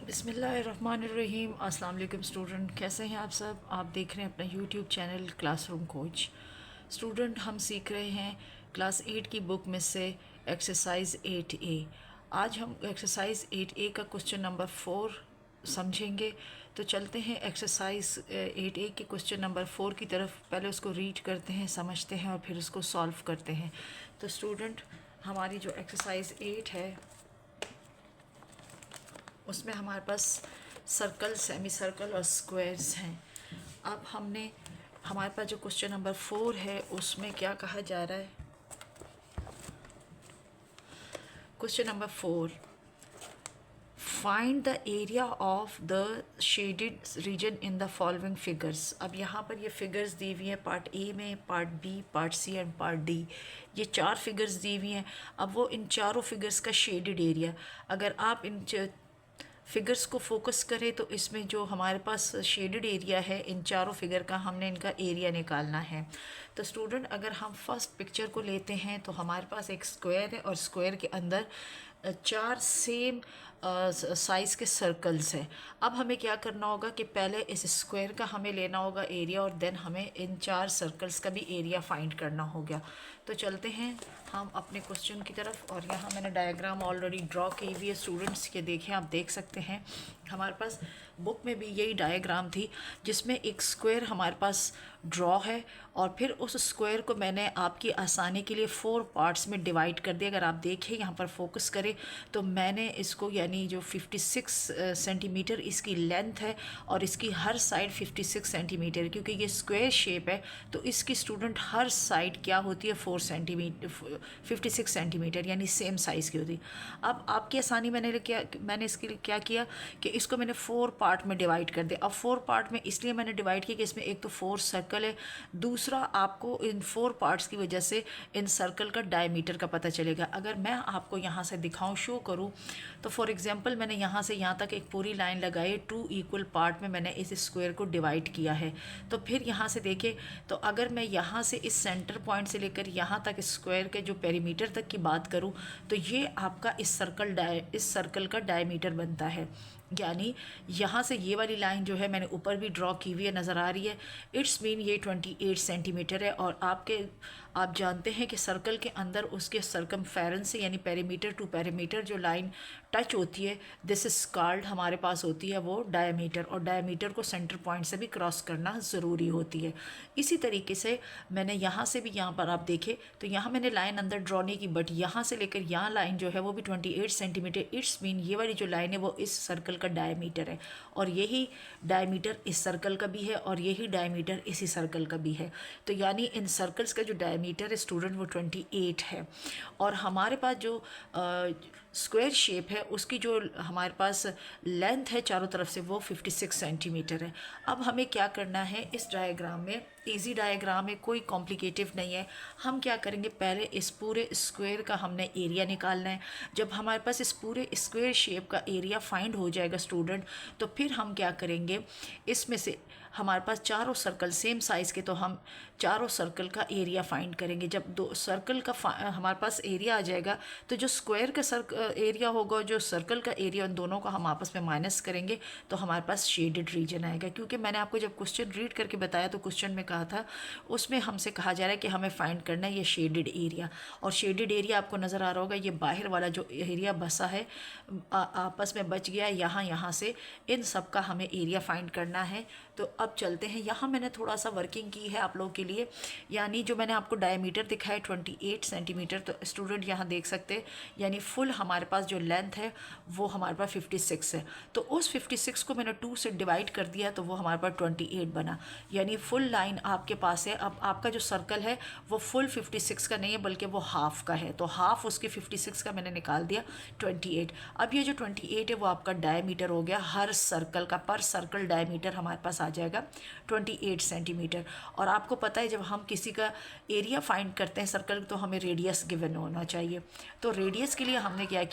बिस्मिल्लाहिर्रहमानिर्रहीम। अस्सलाम वालेकुम स्टूडेंट, कैसे हैं आप सब। आप देख रहे हैं अपना YouTube channel classroom coach. Student, हम सीख रहे हैं क्लास 8 की बुक में से एक्सरसाइज 8A। आज हम एक्सरसाइज 8A का क्वेश्चन नंबर 4 समझेंगे। तो चलते हैं एक्सरसाइज 8A के क्वेश्चन नंबर 4 की तरफ। पहले उसको रीड करते हैं, समझते हैं और फिर उसको सॉल्व करते हैं। तो स्टूडेंट, हमारी जो एक्सरसाइज 8 है उसमें हमारे पास सर्कल, सेमी सर्कल और स्क्वायर्स हैं। अब हमारे पास जो क्वेश्चन नंबर 4 है उसमें क्या कहा जा रहा है। Question number 4, find the area of the shaded region in the following figures. अब यहाँ पर ये फिगर्स दी हुई हैं पार्ट ए में, part B, part C and part D. ये 4 फिगर्स दी हुई हैं। अब वो इन चारों फिगर्स का शेडेड एरिया, अगर आप इन फिगर्स को फोकस करें तो इसमें जो हमारे पास शेडेड एरिया है इन चारों फिगर का, हमने इनका एरिया निकालना है। तो स्टूडेंट, अगर हम फर्स्ट पिक्चर को लेते हैं तो हमारे पास एक स्क्वायर है और स्क्वायर के अंदर 4 सेम साइज़ के सर्कल्स हैं। अब हमें क्या करना होगा कि पहले इस स्क्वायर का हमें लेना होगा एरिया और देन हमें इन 4 सर्कल्स का भी एरिया फाइंड करना होगा। तो चलते हैं हम अपने क्वेश्चन की तरफ। और यहाँ मैंने डायग्राम ऑलरेडी ड्रॉ की हुई है स्टूडेंट्स के, देखें, आप देख सकते हैं। हमारे पास बुक में भी यही डायग्राम थी जिसमें एक स्क्वायर हमारे पास ड्रॉ है और फिर उस स्क्वायर को मैंने आपकी आसानी के लिए 4 पार्ट्स में डिवाइड कर दिया। अगर आप देखें यहाँ पर फोकस करें तो मैंने इसको, यानी जो 56 सेंटीमीटर इसकी लेंथ है और इसकी हर साइड 56 सेंटीमीटर, क्योंकि ये स्क्वायर शेप है तो इसकी स्टूडेंट हर साइड क्या होती है 4 सेंटीमीटर, 56 सेंटीमीटर यानी सेम साइज़ की होती है। अब आपकी आसानी मैंने इसके लिए क्या किया कि इसको मैंने 4 पार्ट में डिवाइड कर दिया। अब 4 पार्ट में इसलिए मैंने डिवाइड किया कि इसमें एक तो 4 सर्कल है, दूसरा आपको इन 4 पार्ट्स की वजह से इन सर्कल का डायमीटर का पता चलेगा। अगर मैं आपको यहाँ से दिखाऊं, शो करूँ, तो फॉर एग्जांपल मैंने यहाँ से यहाँ तक एक पूरी लाइन लगाई, 2 इक्वल पार्ट में मैंने इस स्क्वायर को डिवाइड किया है। तो फिर यहाँ से देखें तो अगर मैं यहाँ से इस सेंटर पॉइंट से लेकर यहाँ तक स्क्वायर के जो पेरीमीटर तक की बात करूँ तो ये आपका इस सर्कल का डायमीटर बनता है। यानी यहाँ से ये वाली लाइन जो है मैंने ऊपर भी ड्रॉ की हुई है, नज़र आ रही है। इट्स मीन ये 28 सेंटीमीटर है। और आप जानते हैं कि सर्कल के अंदर उसके सर्कमफेरेंस से, यानी पेरीमीटर टू पेरीमीटर जो लाइन टच होती है, दिस इज कॉल्ड, हमारे पास होती है वो डायमीटर। और डायमीटर को सेंटर पॉइंट से भी क्रॉस करना ज़रूरी होती है। इसी तरीके से मैंने यहाँ से भी, यहाँ पर आप देखें तो यहाँ मैंने लाइन अंदर ड्रॉ नहीं की, बट यहाँ से लेकर यहाँ लाइन जो है वो भी 28 सेंटीमीटर। इट्स मीन ये वाली जो लाइन है वो इस सर्कल का डायमीटर है और यही डायमीटर इस सर्कल का भी है और यही डायमीटर इसी सर्कल का भी है। तो यानी इन सर्कल्स का जो डायमीटर है स्टूडेंट वो 28 है। और हमारे पास जो स्क्वायर शेप है उसकी जो हमारे पास लेंथ है चारों तरफ से वो 56 सेंटीमीटर है। अब हमें क्या करना है इस डायग्राम में, इजी डायग्राम है, कोई कॉम्प्लिकेटिव नहीं है। हम क्या करेंगे, पहले इस पूरे स्क्वायर का हमने एरिया निकालना है। जब हमारे पास इस पूरे स्क्वायर शेप का एरिया फाइंड हो जाएगा स्टूडेंट, तो फिर हम क्या करेंगे, इसमें से हमारे पास चारों सर्कल सेम साइज़ के, तो हम चारों सर्कल का एरिया फाइंड करेंगे। जब 2 सर्कल का हमारे पास एरिया आ जाएगा तो जो स्क्वायर का एरिया होगा, जो सर्कल का एरिया, उन दोनों का हम आपस में माइनस करेंगे तो हमारे पास शेडेड रीजन आएगा। क्योंकि मैंने आपको जब क्वेश्चन रीड करके बताया तो क्वेश्चन में कहा था, उसमें हमसे कहा जा रहा है कि हमें फाइंड करना है ये शेडेड एरिया। और शेडेड एरिया आपको नज़र आ रहा होगा, ये बाहर वाला जो एरिया बसा है आपस में बच गया यहाँ से, इन सब का हमें एरिया फाइंड करना है। तो अब चलते हैं, यहाँ मैंने थोड़ा सा वर्किंग की है आप लोगों के लिए। यानी जो मैंने आपको डायमीटर दिखाया 28 सेंटीमीटर, तो स्टूडेंट यहाँ देख सकते हैं, यानी फुल हमारे पास जो लेंथ है वो हमारे पास 56 है। तो उस 56 को मैंने 2 से डिवाइड कर दिया तो वो हमारे पास 28 बना। यानी फुल लाइन आपके पास है। अब आपका जो सर्कल है वो फुल 56 का नहीं है बल्कि वो हाफ का है, तो हाफ उसके 56 का मैंने निकाल दिया 28। अब ये जो 28 है वो आपका डायमीटर हो गया हर सर्कल का। पर सर्कल डायमीटर हमारे पास आ जाएगा 28 सेंटीमीटर। और आपको पता है जब हम किसी का एरिया फाइंड करते हैं सर्कल, तो हमें रेडियस गिवन होना चाहिए। तो रेडियस के लिए हमने क्या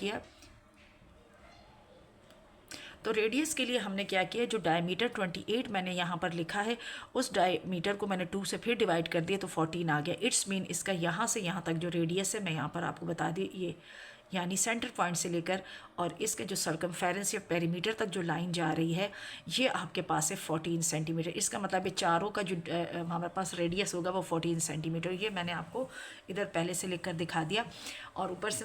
किया, जो डायमीटर 28 मैंने यहाँ पर लिखा है उस डायमीटर को मैंने 2 से फिर डिवाइड कर दिया तो 14 आ गया। इट्स मीन इसका यहाँ से यहाँ तक जो रेडियस है, मैं यहाँ पर आपको बता दी, यानी सेंटर पॉइंट से लेकर और इसके जो सर्कमफेरेंस या पेरीमीटर तक जो लाइन जा रही है ये आपके पास है 14 सेंटीमीटर। इसका मतलब है चारों का जो हमारे पास रेडियस होगा वो 14 सेंटीमीटर। ये मैंने आपको इधर पहले से लिख कर दिखा दिया। और ऊपर से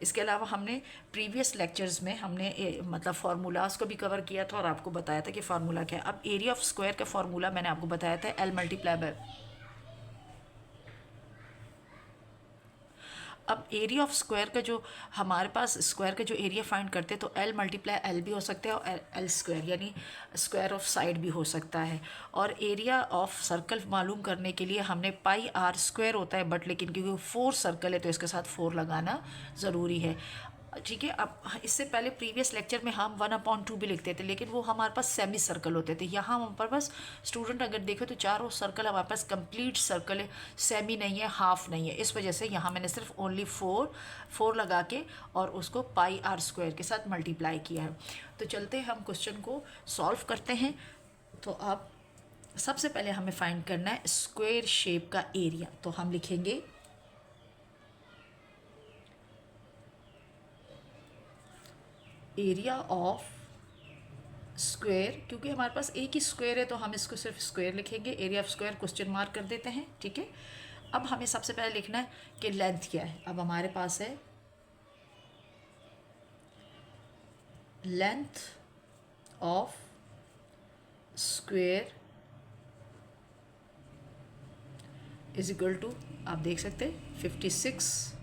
इसके अलावा हमने प्रीवियस लेक्चर्स में हमने मतलब फार्मूलाज को भी कवर किया था और आपको बताया था कि फार्मूला क्या है। अब एरिया ऑफ स्क्वायर का फार्मूला मैंने आपको बताया था L मल्टीप्लाई बाय, अब एरिया ऑफ स्क्वायर का जो हमारे पास स्क्वायर का जो एरिया फाइंड करते हैं तो L मल्टीप्लाई L भी हो सकता है और L स्क्वायर यानी स्क्वायर ऑफ साइड भी हो सकता है। और एरिया ऑफ सर्कल मालूम करने के लिए हमने पाई आर स्क्वायर होता है, बट लेकिन क्योंकि 4 सर्कल है तो इसके साथ 4 लगाना ज़रूरी है। ठीक है, अब इससे पहले प्रीवियस लेक्चर में हम 1/2 भी लिखते थे, लेकिन वो हमारे पास सेमी सर्कल होते थे। यहाँ हम पर बस स्टूडेंट अगर देखे तो चारों सर्कल हमारे पास कंप्लीट सर्कल है, सेमी नहीं है, हाफ नहीं है। इस वजह से यहाँ मैंने सिर्फ ओनली 4 लगा के और उसको पाई आर स्क्वायर के साथ मल्टीप्लाई किया है। तो चलते हैं हम क्वेश्चन को सॉल्व करते हैं। तो अब सबसे पहले हमें फाइंड करना है स्क्वायर शेप का एरिया। तो हम लिखेंगे एरिया ऑफ स्क्वायर, क्योंकि हमारे पास एक ही स्क्वायर है तो हम इसको सिर्फ स्क्वायर लिखेंगे। Area of square question mark कर देते हैं। ठीक है, अब हमें सबसे पहले लिखना है कि लेंथ क्या है। अब हमारे पास है length of square is equal to, आप देख सकते हैं 56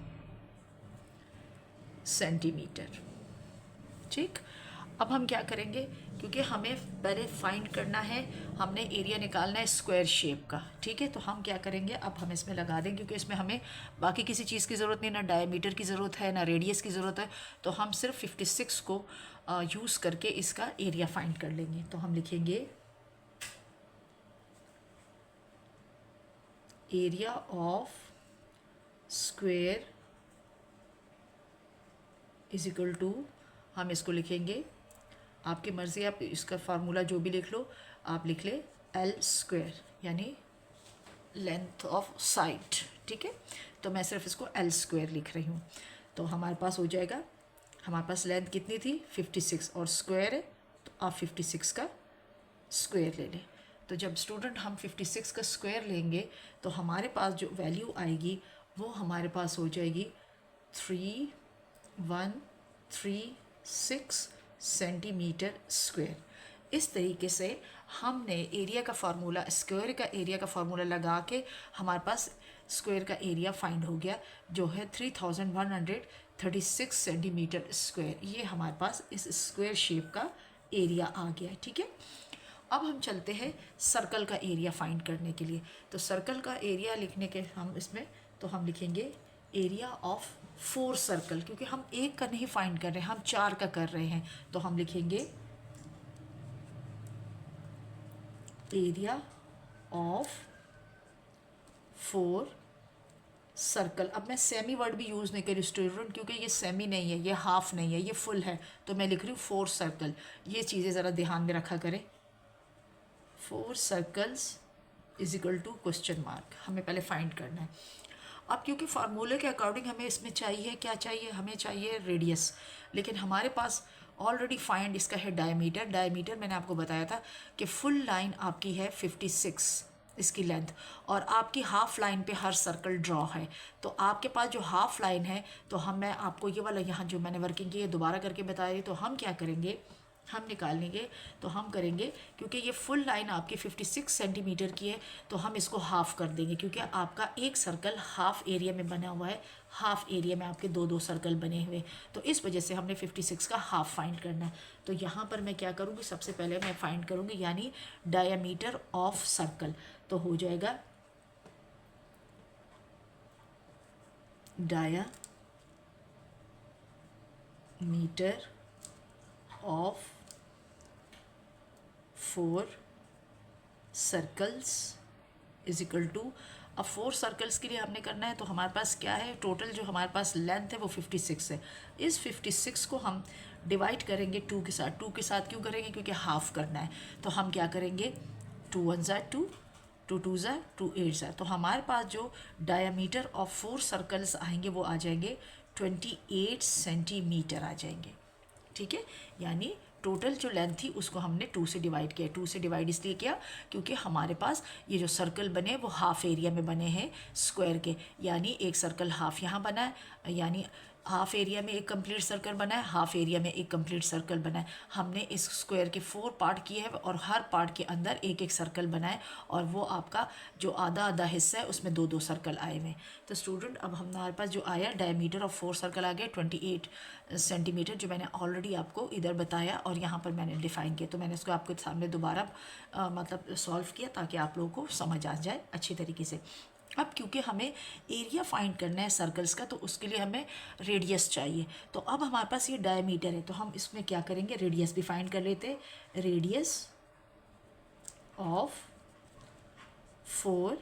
सेंटीमीटर। ठीक, अब हम क्या करेंगे, क्योंकि हमें पहले फाइंड करना है, हमने एरिया निकालना है स्क्वायर शेप का। ठीक है, तो हम क्या करेंगे, अब हम इसमें लगा दें, क्योंकि इसमें हमें बाकी किसी चीज़ की ज़रूरत नहीं, ना डायमीटर की ज़रूरत है ना रेडियस की ज़रूरत है। तो हम सिर्फ 56 को यूज़ करके इसका एरिया फाइंड कर लेंगे। तो हम लिखेंगे area of square is equal to, हम इसको लिखेंगे, आपकी मर्ज़ी, आप इसका फार्मूला जो भी लिख लो, आप लिख ले L स्क्वायर यानी लेंथ ऑफ साइड। ठीक है, तो मैं सिर्फ इसको L स्क्वायर लिख रही हूँ। तो हमारे पास हो जाएगा, हमारे पास लेंथ कितनी थी 56 और स्क्वायर है तो आप 56 का स्क्वायर ले लें। तो जब स्टूडेंट हम 56 का स्क्वायर लेंगे तो हमारे पास जो वैल्यू आएगी वो हमारे पास हो जाएगी 3136 सेंटीमीटर स्क्वायर। इस तरीके से हमने एरिया का फार्मूला, स्क्वायर का एरिया का फार्मूला लगा के हमारे पास स्क्वायर का एरिया फाइंड हो गया, जो है 3136 सेंटीमीटर स्क्वायर। ये हमारे पास इस स्क्वायर शेप का एरिया आ गया। ठीक है, अब हम चलते हैं सर्कल का एरिया फाइंड करने के लिए। तो सर्कल का एरिया लिखने के हम इसमें तो हम लिखेंगे एरिया ऑफ 4 सर्कल, क्योंकि हम एक का नहीं फाइंड कर रहे हैं, हम 4 का कर रहे हैं। तो हम लिखेंगे एरिया ऑफ 4 सर्कल। अब मैं सेमी वर्ड भी यूज़ नहीं करी स्टूडेंट, क्योंकि ये सेमी नहीं है, ये हाफ नहीं है, ये फुल है। तो मैं लिख रही हूँ 4 सर्कल। ये चीज़ें ज़रा ध्यान में रखा करें। 4 circles is equal to question mark, हमें पहले फाइंड करना है। अब क्योंकि फार्मूले के अकॉर्डिंग हमें इसमें चाहिए क्या चाहिए, हमें चाहिए रेडियस, लेकिन हमारे पास ऑलरेडी फाइंड इसका है डायमीटर। डायमीटर मैंने आपको बताया था कि फुल लाइन आपकी है 56 इसकी लेंथ, और आपकी हाफ लाइन पे हर सर्कल ड्रॉ है। तो आपके पास जो हाफ लाइन है, तो मैं आपको ये वाला यहाँ जो मैंने वर्किंग की है दोबारा करके बता रही। तो हम क्या करेंगे, हम निकाल लेंगे। तो हम करेंगे, क्योंकि ये फुल लाइन आपकी 56 सेंटीमीटर की है, तो हम इसको हाफ़ कर देंगे, क्योंकि आपका एक सर्कल हाफ एरिया में बना हुआ है, हाफ एरिया में आपके 2-2 सर्कल बने हुए। तो इस वजह से हमने 56 का हाफ फाइंड करना है। तो यहाँ पर मैं क्या करूँगी, सबसे पहले मैं फाइंड करूँगी यानी डायमीटर ऑफ सर्कल। तो हो जाएगा diameter of 4 circles is equal to, अब 4 सर्कल्स के लिए हमने करना है तो हमारे पास क्या है, टोटल जो हमारे पास लेंथ है वो 56 है। इस 56 को हम डिवाइड करेंगे 2 के साथ। 2 के साथ क्यों करेंगे, क्योंकि हाफ करना है। तो हम क्या करेंगे, 2 1 ज़ा 2, 2 2 ज़ा 2 8 ज़ा। तो हमारे पास जो डायमीटर ऑफ 4 सर्कल्स आएंगे वो आ जाएंगे 28 सेंटीमीटर आ जाएंगे। ठीक है, यानी टोटल जो लेंथ थी उसको हमने 2 से डिवाइड किया। 2 से डिवाइड इसलिए किया क्योंकि हमारे पास ये जो सर्कल बने वो हाफ एरिया में बने हैं स्क्वायर के, यानी एक सर्कल हाफ यहाँ बना है, यानी हाफ एरिया में एक कंप्लीट सर्कल बना है, हाफ एरिया में एक कंप्लीट सर्कल बना है। हमने इस स्क्वायर के 4 पार्ट किए हैं और हर पार्ट के अंदर एक एक सर्कल बना है, और वो आपका जो आधा आधा हिस्सा है उसमें 2 2 सर्कल आए हुए। तो स्टूडेंट अब हमारे पास जो आया डायमीटर ऑफ 4 सर्कल आ गया 28 सेंटीमीटर, जो मैंने ऑलरेडी आपको इधर बताया और यहाँ पर मैंने डिफाइन किया। तो मैंने इसको आपके सामने दोबारा मतलब सॉल्व किया ताकि आप लोगों को समझ आ जाए अच्छी तरीके से। अब क्योंकि हमें एरिया फाइंड करना है सर्कल्स का, तो उसके लिए हमें रेडियस चाहिए। तो अब हमारे पास ये डायमीटर है, तो हम इसमें क्या करेंगे, रेडियस भी फाइंड कर लेते हैं। Radius of 4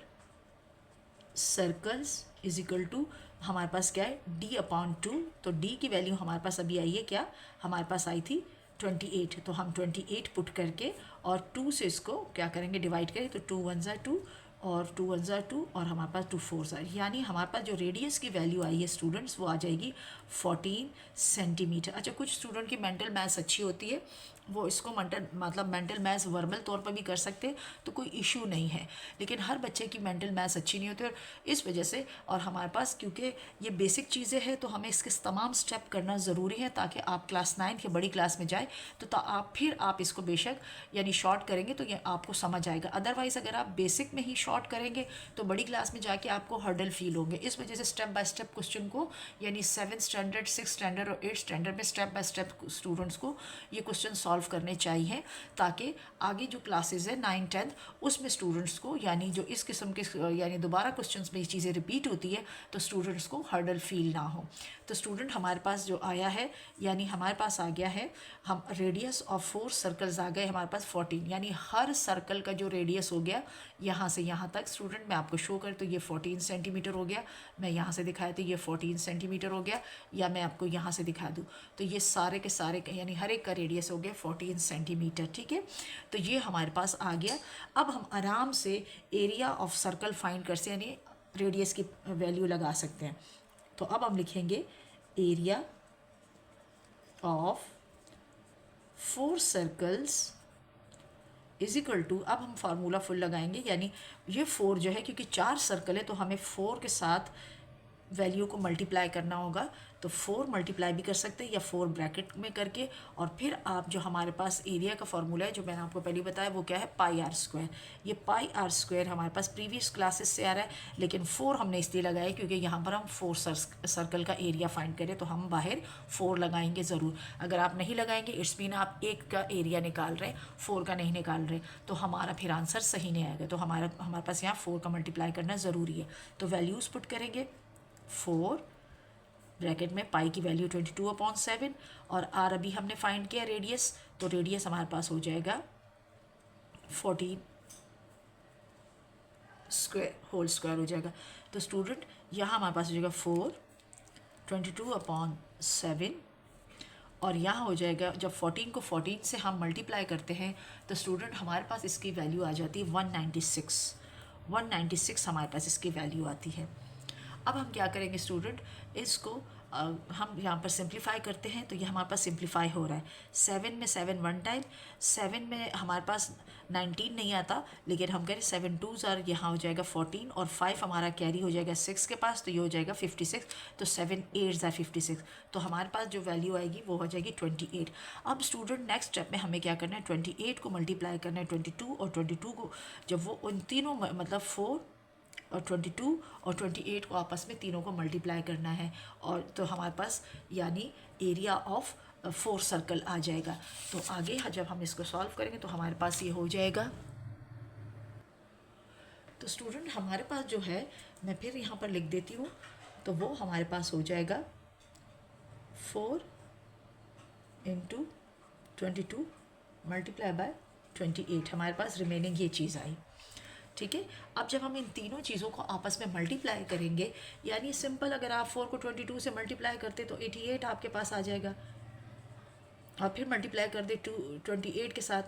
circles is equal to हमारे पास क्या है, d/2। तो d की वैल्यू हमारे पास अभी आई है क्या, हमारे पास आई थी 28। तो हम 28 पुट करके और 2 से इसको क्या करेंगे, डिवाइड करें। तो 2 1 ज़ा 2 और 2 1 ज़ा 2 और हमारे पास 2 4 ज़ा, यानी हमारे पास जो रेडियस की वैल्यू आई है स्टूडेंट्स वो आ जाएगी 14 सेंटीमीटर। अच्छा, कुछ स्टूडेंट की मेंटल मैथ्स अच्छी होती है, वो इसको मेंटल मैथ्स वर्बल तौर पर भी कर सकते हैं, तो कोई इशू नहीं है। लेकिन हर बच्चे की मेंटल मैथ्स अच्छी नहीं होती, और इस वजह से और हमारे पास क्योंकि ये बेसिक चीज़ें हैं तो हमें इसके तमाम स्टेप करना ज़रूरी है ताकि आप क्लास 9 या बड़ी क्लास में जाए तो आप इसको बेशक यानी शॉर्ट करेंगे तो ये आपको समझ आएगा। अदरवाइज़ अगर आप बेसिक में ही शॉर्ट करेंगे तो बड़ी क्लास में जाके आपको हर्डल फील होंगे। इस वजह से स्टेप बाय स्टेप क्वेश्चन को यानी 7th स्टैंडर्ड 6th स्टैंडर्ड और 8th स्टैंडर्ड में स्टेप बाय स्टेप स्टूडेंट्स को ये क्वेश्चन सॉल्व करने चाहिए, ताकि आगे जो क्लासेस है 9 10 उसमें स्टूडेंट्स को यानी जो इस किस्म के यानी दोबारा क्वेश्चंस में ये चीज़ें रिपीट होती है तो स्टूडेंट्स को हर्डल फील ना हो। तो स्टूडेंट हमारे पास जो आया है यानी हमारे पास आ गया है, हम रेडियस ऑफ 4 सर्कल्स आ गए हमारे पास 14, यानी हर सर्कल का जो रेडियस हो गया यहाँ से यहाँ तक। स्टूडेंट मैं आपको शो कर तो ये 14 सेंटीमीटर हो गया, मैं यहाँ से दिखाया तो ये 14 सेंटीमीटर हो गया, या मैं आपको यहाँ से दिखा दूँ तो ये सारे के सारे यानी हर एक का रेडियस हो गया 14 सेंटीमीटर। ठीक है, तो ये हमारे पास आ गया। अब हम आराम से एरिया ऑफ सर्कल फाइंड कर सकते यानी रेडियस की वैल्यू लगा सकते हैं। तो अब हम लिखेंगे area of 4 circles is equal to, अब हम फार्मूला फुल लगाएंगे, यानी ये 4 जो है क्योंकि 4 सर्कल है तो हमें 4 के साथ वैल्यू को मल्टीप्लाई करना होगा। तो 4 मल्टीप्लाई भी कर सकते हैं या 4 ब्रैकेट में करके, और फिर आप जो हमारे पास एरिया का फॉर्मूला है जो मैंने आपको पहले बताया वो क्या है, पाई आर स्क्वायर। ये पाई आर स्क्वायर हमारे पास प्रीवियस क्लासेस से आ रहा है, लेकिन 4 हमने इसलिए लगाया क्योंकि यहाँ पर हम 4 सर्कल का एरिया फाइंड करें तो हम बाहर 4 लगाएंगे ज़रूर। अगर आप नहीं लगाएंगे इट्स मीन आप एक का एरिया निकाल रहे हैं, 4 का नहीं निकाल रहे, तो हमारा फिर आंसर सही नहीं आएगा। तो हमारे पास यहाँ 4 का मल्टीप्लाई करना ज़रूरी है। तो वैल्यूज़ पुट करेंगे 4 ब्रैकेट में पाई की वैल्यू 22/7 और आर अभी हमने फाइंड किया रेडियस, तो रेडियस हमारे पास हो जाएगा 14 स्क्वायर होल स्क्वायर हो जाएगा। तो स्टूडेंट यहाँ हमारे पास हो जाएगा 4 22/7 और यहाँ हो जाएगा जब 14 को 14 से हम मल्टीप्लाई करते हैं तो स्टूडेंट हमारे पास इसकी वैल्यू आ जाती है 196 हमारे पास इसकी वैल्यू आती है। अब हम क्या करेंगे स्टूडेंट, इसको हम यहाँ पर सिंप्लीफाई करते हैं तो ये हमारे पास सिंप्लीफाई हो रहा है। 7 में 7 वन टाइम, 7 में हमारे पास 19 नहीं आता, लेकिन हम कह रहे 7 2 यहाँ हो जाएगा 14 और 5 हमारा कैरी हो जाएगा 6 के पास, तो ये हो जाएगा 56। तो 7 8 56, तो हमारे पास जो वैल्यू आएगी वो हो जाएगी 28। अब स्टूडेंट नेक्स्ट स्टेप में हमें क्या करना है, 28 को मल्टीप्लाई करना है 22 और 22 को जब वो उन तीनों मतलब 4 और 22 और 28 को आपस में तीनों को मल्टीप्लाई करना है, और तो हमारे पास यानी एरिया ऑफ 4 सर्कल आ जाएगा। तो आगे जब हम इसको सॉल्व करेंगे तो हमारे पास ये हो जाएगा। तो स्टूडेंट हमारे पास जो है, मैं फिर यहाँ पर लिख देती हूँ, तो वो हमारे पास हो जाएगा 4 × 22 मल्टीप्लाई बाय 28, हमारे पास रिमेनिंग ये चीज़ आई। ठीक है, अब जब हम इन तीनों चीज़ों को आपस में मल्टीप्लाई करेंगे, यानी सिंपल अगर आप 4 को 22 से मल्टीप्लाई करते तो 88 आपके पास आ जाएगा, और फिर मल्टीप्लाई कर दे 28 के साथ,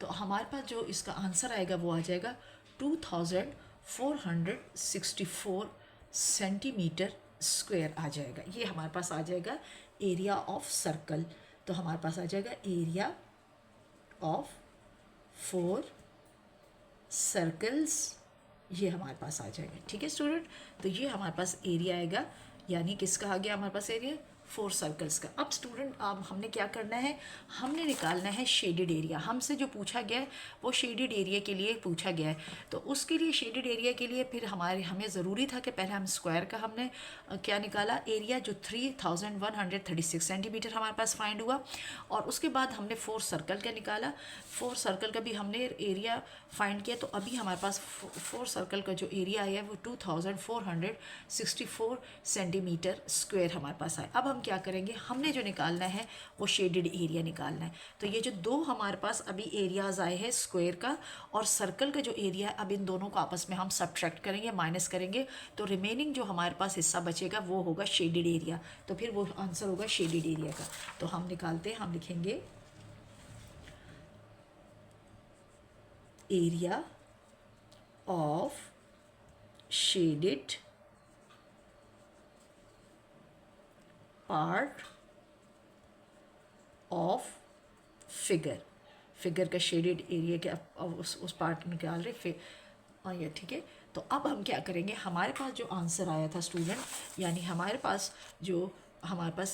तो हमारे पास जो इसका आंसर आएगा वो आ जाएगा 2464 सेंटीमीटर स्क्वायर आ जाएगा। ये हमारे पास आ जाएगा एरिया ऑफ सर्कल। तो हमारे पास आ जाएगा एरिया ऑफ 4 सर्कल्स, ये हमारे पास आ जाएगा। ठीक है स्टूडेंट, तो ये हमारे पास एरिया आएगा, यानी किसका आ गया हमारे पास एरिया, 4 सर्कल्स का। अब स्टूडेंट अब हमने क्या करना है, हमने निकालना है शेडेड एरिया। हमसे जो पूछा गया है वो शेडेड एरिया के लिए पूछा गया है। तो उसके लिए शेडेड एरिया के लिए फिर हमें ज़रूरी था कि पहले हम स्क्वायर का हमने क्या निकाला, एरिया जो 3136 सेंटीमीटर हमारे पास फाइंड हुआ, और उसके बाद हमने 4 सर्कल का निकाला। 4 सर्कल का भी हमने एरिया फाइंड किया। तो अभी हमारे पास 4 सर्कल का जो एरिया आया है वो 2464 सेंटीमीटर स्क्वायर हमारे पास आया। अब हम क्या करेंगे, हमने जो निकालना है वो शेडेड एरिया निकालना है। तो ये जो दो हमारे पास अभी एरियाज आए हैं स्क्वायर का और सर्कल का जो एरिया है, अब इन दोनों को आपस में हम सब्ट्रैक्ट करेंगे, माइनस करेंगे, तो रिमेनिंग जो हमारे पास हिस्सा बचेगा वो होगा शेडेड एरिया। तो फिर वो आंसर होगा शेडेड एरिया का। तो हम निकालते हैं, हम लिखेंगे area of shaded part of figure का शेडेड एरिया के उस पार्ट निकाल रहे फिर। ये ठीक है। तो अब हम क्या करेंगे, हमारे पास जो आंसर आया था स्टूडेंट, यानी हमारे पास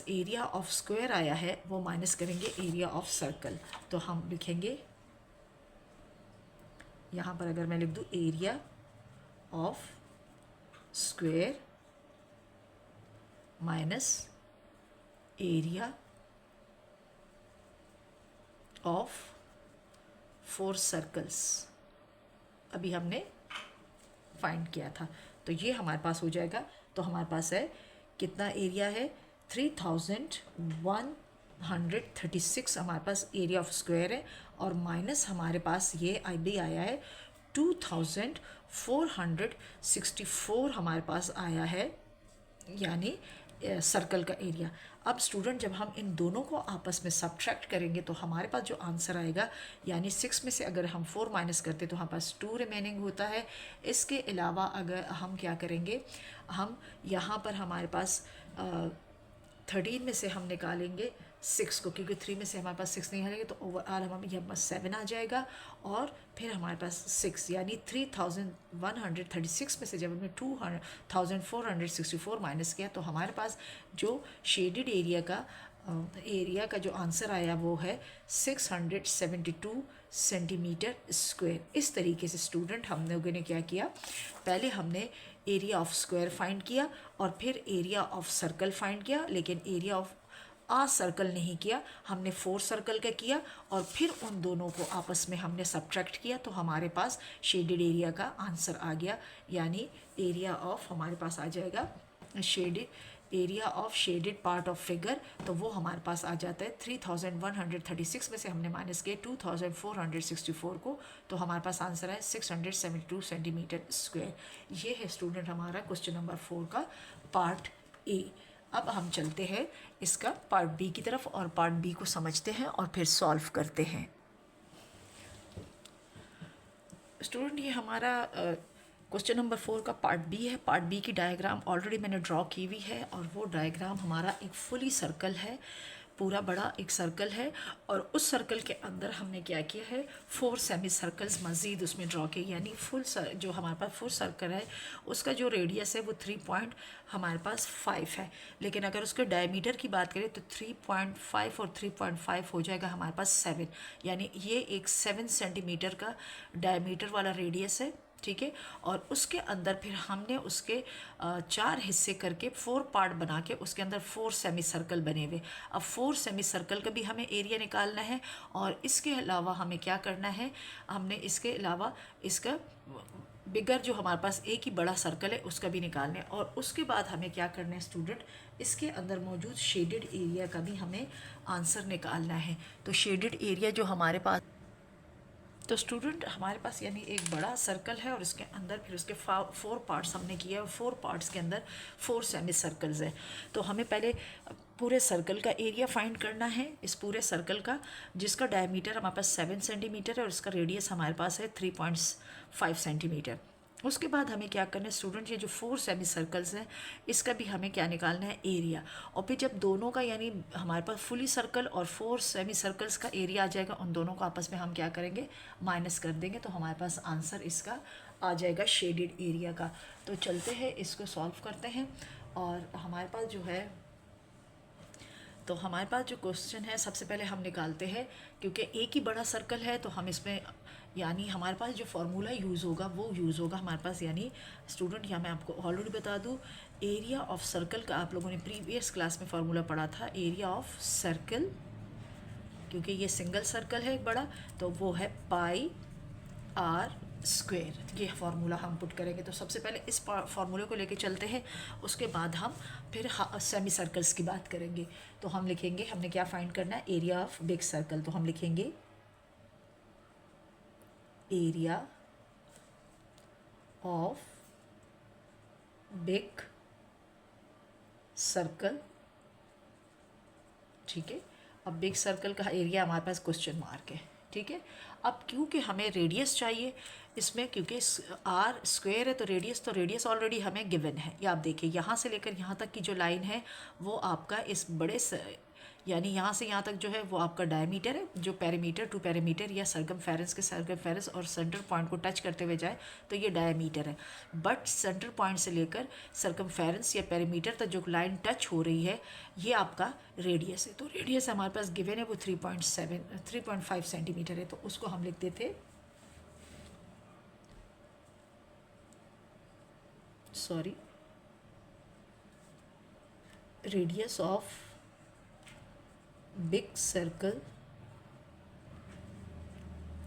एरिया ऑफ स्क्वायर आया है वो माइनस करेंगे एरिया ऑफ सर्कल। तो हम लिखेंगे यहाँ पर, अगर मैं लिख दूँ area of square minus area of 4 circles अभी हमने फाइंड किया था, तो ये हमारे पास हो जाएगा। तो हमारे पास है कितना एरिया है, 3136 हमारे पास एरिया ऑफ स्क्वायर है, और माइनस हमारे पास ये भी आया है 2464 हमारे पास आया है, यानी सर्कल का एरिया। अब स्टूडेंट जब हम इन दोनों को आपस में सब्ट्रैक्ट करेंगे तो हमारे पास जो आंसर आएगा, यानी 6 में से अगर हम 4 माइनस करते तो हमारे पास 2 रिमेनिंग होता है। इसके अलावा अगर हम क्या करेंगे, हम यहाँ पर हमारे पास 13 में से हम निकालेंगे 6 को, क्योंकि 3 में से हमारे पास 6 नहीं आएंगे, तो ओवरऑल हमें यहाँ पास 7 आ जाएगा, और फिर हमारे पास 6, यानी 3136 में से जब हमने 2464 माइनस किया तो हमारे पास जो शेडेड एरिया का जो आंसर आया वो है 672 सेंटीमीटर स्क्वायर। इस तरीके से स्टूडेंट हम लोगों ने क्या किया, पहले हमने एरिया ऑफ स्क्वायर फाइंड किया और फिर एरिया ऑफ सर्कल फाइंड किया, लेकिन एरिया ऑफ सर्कल नहीं किया, हमने 4 सर्कल का किया और फिर उन दोनों को आपस में हमने सब्ट्रैक्ट किया, तो हमारे पास शेडेड एरिया का आंसर आ गया। यानी एरिया ऑफ हमारे पास आ जाएगा area of shaded part of figure, तो वो हमारे पास आ जाता है 3136 में से हमने माइनस किया 2464 को, तो हमारे पास आंसर है 672 सेंटीमीटर स्क्वायर। ये है स्टूडेंट हमारा क्वेश्चन नंबर 4 का पार्ट ए। अब हम चलते हैं इसका पार्ट बी की तरफ और पार्ट बी को समझते हैं और फिर सॉल्व करते हैं। स्टूडेंट ये हमारा क्वेश्चन नंबर 4 का पार्ट बी है। पार्ट बी की डायग्राम ऑलरेडी मैंने ड्रॉ की हुई है, और वो डायग्राम हमारा एक फुली सर्कल है, पूरा बड़ा एक सर्कल है, और उस सर्कल के अंदर हमने क्या किया है 4 सेमी सर्कल्स मज़ीद उसमें ड्रॉ किए, यानी जो हमारे पास फुल सर्कल है उसका जो रेडियस है वो 3.5 है, लेकिन अगर उसके डायमीटर की बात करें तो 3.5 और 3.5 हो जाएगा हमारे पास 7, यानी ये एक 7 सेंटीमीटर का डायमीटर वाला रेडियस है। ठीक है, और उसके अंदर फिर हमने उसके 4 हिस्से करके 4 पार्ट बना के उसके अंदर 4 सेमी सर्कल बने हुए। अब 4 सेमी सर्कल का भी हमें एरिया निकालना है, और इसके अलावा हमें क्या करना है, हमने इसके अलावा इसका बिगर जो हमारे पास एक ही बड़ा सर्कल है उसका भी निकालना है, और उसके बाद हमें क्या करना है स्टूडेंट, इसके अंदर मौजूद शेडेड एरिया का भी हमें आंसर निकालना है। तो शेडेड एरिया जो हमारे पास, तो स्टूडेंट हमारे पास यानी एक बड़ा सर्कल है और इसके अंदर फिर उसके 4 पार्ट्स हमने किए और 4 पार्ट्स के अंदर 4 सेमी सर्कल्स हैं। तो हमें पहले पूरे सर्कल का एरिया फाइंड करना है, इस पूरे सर्कल का, जिसका डायमीटर हमारे पास 7 सेंटीमीटर है और इसका रेडियस हमारे पास है 3.5 सेंटीमीटर। उसके बाद हमें क्या करना है स्टूडेंट, ये जो 4 सेमी सर्कल्स हैं इसका भी हमें क्या निकालना है, एरिया। और फिर जब दोनों का यानी हमारे पास फुली सर्कल और 4 सेमी सर्कल्स का एरिया आ जाएगा, उन दोनों को आपस में हम क्या करेंगे, माइनस कर देंगे, तो हमारे पास आंसर इसका आ जाएगा शेडेड एरिया का। तो चलते हैं इसको सॉल्व करते हैं। और हमारे पास जो है, तो हमारे पास जो क्वेश्चन है सबसे पहले हम निकालते हैं, क्योंकि एक ही बड़ा सर्कल है तो हम इसमें यानी हमारे पास जो फार्मूला यूज़ होगा वो यूज़ होगा हमारे पास, यानी स्टूडेंट यहाँ मैं आपको ऑलरेडी बता दूँ, एरिया ऑफ सर्कल का आप लोगों ने प्रीवियस क्लास में फार्मूला पढ़ा था, एरिया ऑफ सर्कल, क्योंकि ये सिंगल सर्कल है एक बड़ा, तो वो है पाई आर स्क्वेयर। ये फार्मूला हम पुट करेंगे। तो सबसे पहले इस फार्मूले को लेके चलते हैं, उसके बाद हम फिर सेमी सर्कल्स की बात करेंगे। तो हम लिखेंगे, हमने क्या फाइंड करना है, एरिया ऑफ बिग सर्कल। तो हम लिखेंगे एरिया ऑफ बिग सर्कल, ठीक है। अब बिग सर्कल का एरिया हमारे पास क्वेश्चन मार्क है, ठीक है। अब क्योंकि हमें रेडियस चाहिए इसमें, क्योंकि आर स्क्वायर है तो रेडियस ऑलरेडी हमें गिवन है। ये आप देखिए यहाँ से लेकर यहाँ तक की जो लाइन है वो आपका इस बड़े यानी यहाँ से यहाँ तक जो है वो आपका डायमीटर है, जो पेरीमीटर टू पेरीमीटर या सर्कमफेरेंस के सर्कमफेरेंस और सेंटर पॉइंट को टच करते हुए जाए तो ये डायमीटर है। बट सेंटर पॉइंट से लेकर सर्कमफेरेंस या पेरीमीटर तक जो लाइन टच हो रही है ये आपका रेडियस है। तो रेडियस हमारे पास गिवन है वो 3.5 सेंटीमीटर है। तो उसको हम लिखते थे, sorry, radius of big circle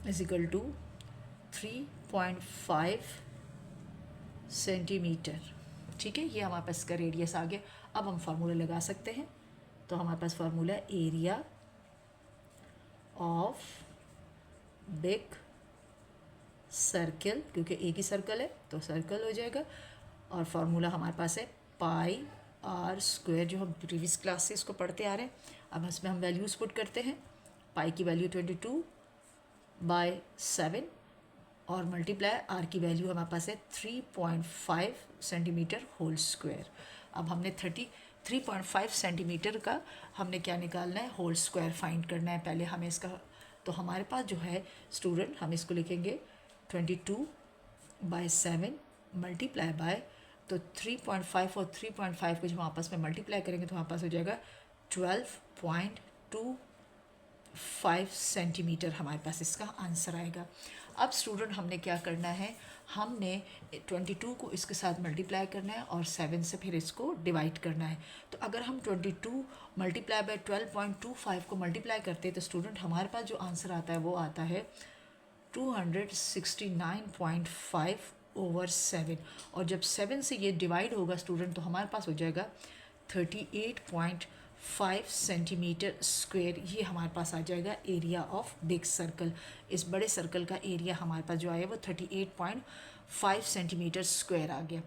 is equal to 3.5 centimetre, ठीक है। ये हमारे पास इसका रेडियस आ गया। अब हम फार्मूला लगा सकते हैं। तो हमारे पास फार्मूला है एरिया ऑफ बिग सर्कल, क्योंकि एक ही सर्कल है तो सर्कल हो जाएगा। और फार्मूला हमारे पास है पाई आर स्क्वायर, जो हम प्रीवियस क्लास से इसको पढ़ते आ रहे हैं। अब इसमें हम वैल्यूज़ पुट करते हैं। पाई की वैल्यू 22/7 और मल्टीप्लाई आर की वैल्यू हमारे पास है 3.5 सेंटीमीटर होल स्क्वायर। अब हमने 3.5 सेंटीमीटर का हमने क्या निकालना है, होल स्क्वायर फाइंड करना है पहले हमें इसका। तो हमारे पास जो है स्टूडेंट, हम इसको लिखेंगे 22/7 मल्टीप्लाई बाय, तो 3.5 और 3.5 को जब हम आपस में मल्टीप्लाई करेंगे तो हमारे पास हो जाएगा 12.25 सेंटीमीटर, हमारे पास इसका आंसर आएगा। अब स्टूडेंट हमने क्या करना है, हमने 22 को इसके साथ मल्टीप्लाई करना है और 7 से फिर इसको डिवाइड करना है। तो अगर हम 22 मल्टीप्लाई बाय 12.25 को मल्टीप्लाई करते हैं तो स्टूडेंट हमारे पास जो आंसर आता है वो आता है 269.5/7। और जब 7 से ये डिवाइड होगा स्टूडेंट तो हमारे पास हो जाएगा 38.5 सेंटीमीटर स्क्वायर। ये हमारे पास आ जाएगा एरिया ऑफ बिग सर्कल। इस बड़े सर्कल का एरिया हमारे पास जो आया वो 38.5 सेंटीमीटर स्क्वायर आ गया।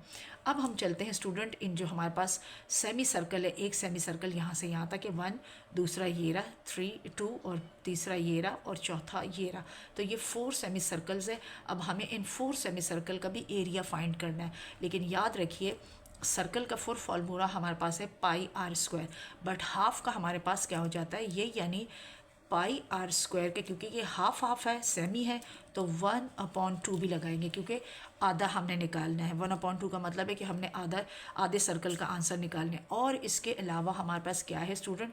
अब हम चलते हैं स्टूडेंट इन जो हमारे पास सेमी सर्कल है, एक सेमी सर्कल यहाँ से यहाँ तक है 1, दूसरा ये रहा 3, 2 और तीसरा ये रहा और चौथा ये रहा। तो ये 4 सेमी सर्कल्स है। अब हमें इन 4 सेमी सर्कल का भी एरिया फाइंड करना है, लेकिन याद रखिए सर्कल का फुल फॉर्मूला हमारे पास है पाई आर स्क्वायर, बट हाफ का हमारे पास क्या हो जाता है ये, यानी पाई आर स्क्वायर के, क्योंकि ये हाफ हाफ है सेमी है तो 1/2 भी लगाएंगे, क्योंकि आधा हमने निकालना है। 1/2 का मतलब है कि हमने आधे सर्कल का आंसर निकालना है। और इसके अलावा हमारे पास क्या है स्टूडेंट,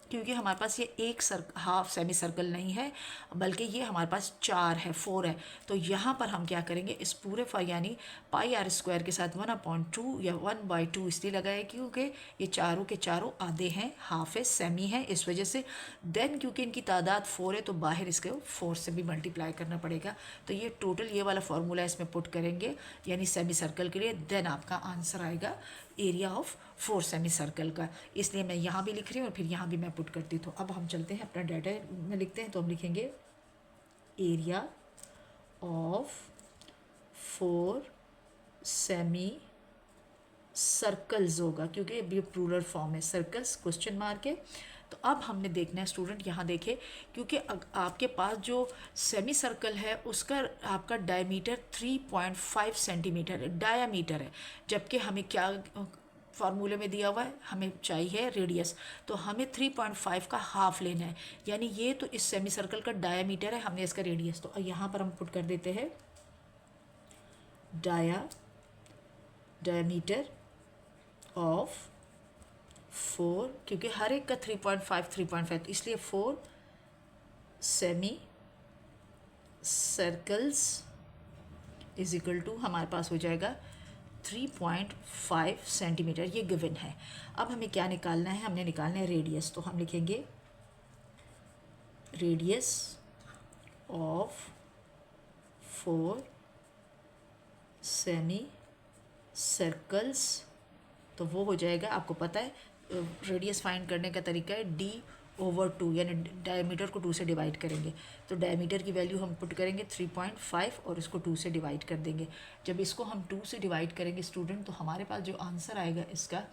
क्योंकि हमारे पास ये एक हाफ सेमी सर्कल नहीं है बल्कि ये हमारे पास 4 है, 4 है। तो यहाँ पर हम क्या करेंगे, इस पूरे यानी पाई आर स्क्वायर के साथ 1/2 या 1/2 इसलिए लगाए क्योंकि ये चारों के चारों आधे हैं, हाफ है, सेमी है, इस वजह से। देन क्योंकि इनकी तादाद 4 है तो बाहर इसके 4 से भी मल्टीप्लाई करना पड़ेगा। तो ये टोटल ये वाला फार्मूला इसमें पुट करेंगे यानी सेमी सर्कल के लिए, देन आपका आंसर आएगा एरिया ऑफ 4 सेमी सर्कल का। इसलिए मैं यहाँ भी लिख रही हूँ और फिर यहाँ भी मैं पुट करती। तो अब हम चलते हैं अपना डाटा में लिखते हैं। तो हम लिखेंगे एरिया ऑफ 4 सेमी सर्कल्स होगा, क्योंकि ये प्लूरल फॉर्म है, सर्कल्स क्वेश्चन मार्क है। तो अब हमने देखना है स्टूडेंट, यहाँ देखें, क्योंकि आपके पास जो सेमी सर्कल है उसका आपका डायमीटर 3.5 सेंटीमीटर है, डायामीटर है, जबकि हमें क्या फार्मूले में दिया हुआ है, हमें चाहिए रेडियस, तो हमें 3.5 का हाफ लेना है, यानी ये तो इस सेमी सर्कल का डायामीटर है, हमने इसका रेडियस, तो यहाँ पर हम पुट कर देते हैं डायामीटर ऑफ 4, क्योंकि हर एक का 3.5 तो इसलिए 4 semi circles is equal to हमारे पास हो जाएगा 3.5 सेंटीमीटर, ये गिवन है। अब हमें क्या निकालना है, हमने निकालना है रेडियस, तो हम लिखेंगे रेडियस ऑफ 4 सेमी सर्कल्स, तो वो हो जाएगा, आपको पता है रेडियस फाइंड करने का तरीका है d/2, यानी डायमीटर को 2 से डिवाइड करेंगे, तो डायमीटर की वैल्यू हम पुट करेंगे 3.5 और इसको 2 से डिवाइड कर देंगे। जब इसको हम 2 से डिवाइड करेंगे स्टूडेंट, तो हमारे पास जो आंसर आएगा इसका,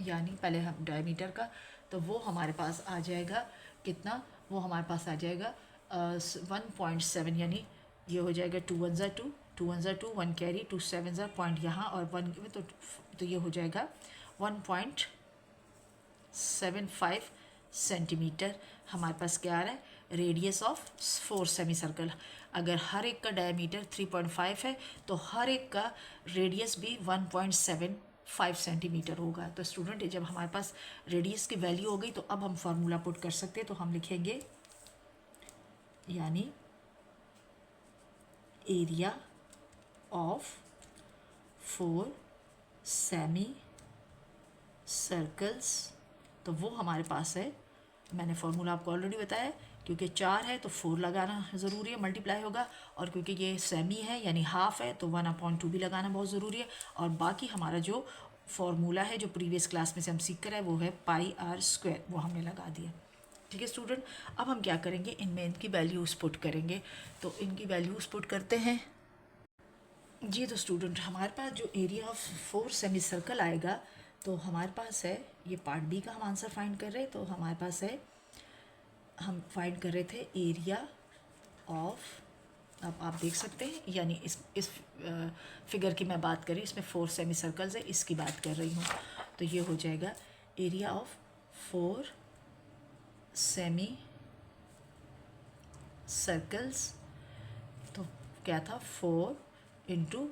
यानी पहले हम डायमीटर का, तो वो हमारे पास आ जाएगा कितना, वो हमारे पास आ जाएगा 1.7, यानी ये हो जाएगा 2 1 ज़ा 2, 2 1 ज़ा 2, 1 कैरी, 2 7 ज़ा पॉइंट यहाँ और 1, तो ये हो जाएगा 1.75 सेंटीमीटर हमारे पास क्या आ रहा है, रेडियस ऑफ 4 सेमी सर्कल। अगर हर एक का डायमीटर 3.5 है तो हर एक का रेडियस भी 1.75 सेंटीमीटर होगा। तो स्टूडेंट जब हमारे पास रेडियस की वैल्यू हो गई तो अब हम फार्मूला पुट कर सकते हैं, तो हम लिखेंगे यानी एरिया ऑफ 4 सेमी सर्कल्स, तो वो हमारे पास है, मैंने फार्मूला आपको ऑलरेडी बताया, क्योंकि 4 है तो 4 लगाना ज़रूरी है, मल्टीप्लाई होगा, और क्योंकि ये सेमी है यानी हाफ है तो 1/2 भी लगाना बहुत ज़रूरी है, और बाकी हमारा जो फार्मूला है जो प्रीवियस क्लास में से हम सीख कर आए वो है πr², वो हमने लगा दिया। ठीक है स्टूडेंट, अब हम क्या करेंगे, इनमें इनकी वैल्यूज़ पुट करेंगे, तो इनकी वैल्यूज़ पुट करते हैं जी। तो स्टूडेंट हमारे पास जो एरिया ऑफ 4 सेमी सर्कल आएगा, तो हमारे पास है, ये पार्ट बी का हम आंसर फाइंड कर रहे हैं, तो हमारे पास है, हम फाइंड कर रहे थे एरिया ऑफ, अब आप देख सकते हैं, यानी इस फिगर की मैं बात करी, इसमें 4 सेमी सर्कल्स है, इसकी बात कर रही हूँ, तो ये हो जाएगा एरिया ऑफ 4 सेमी सर्कल्स, तो क्या था 4 इंटू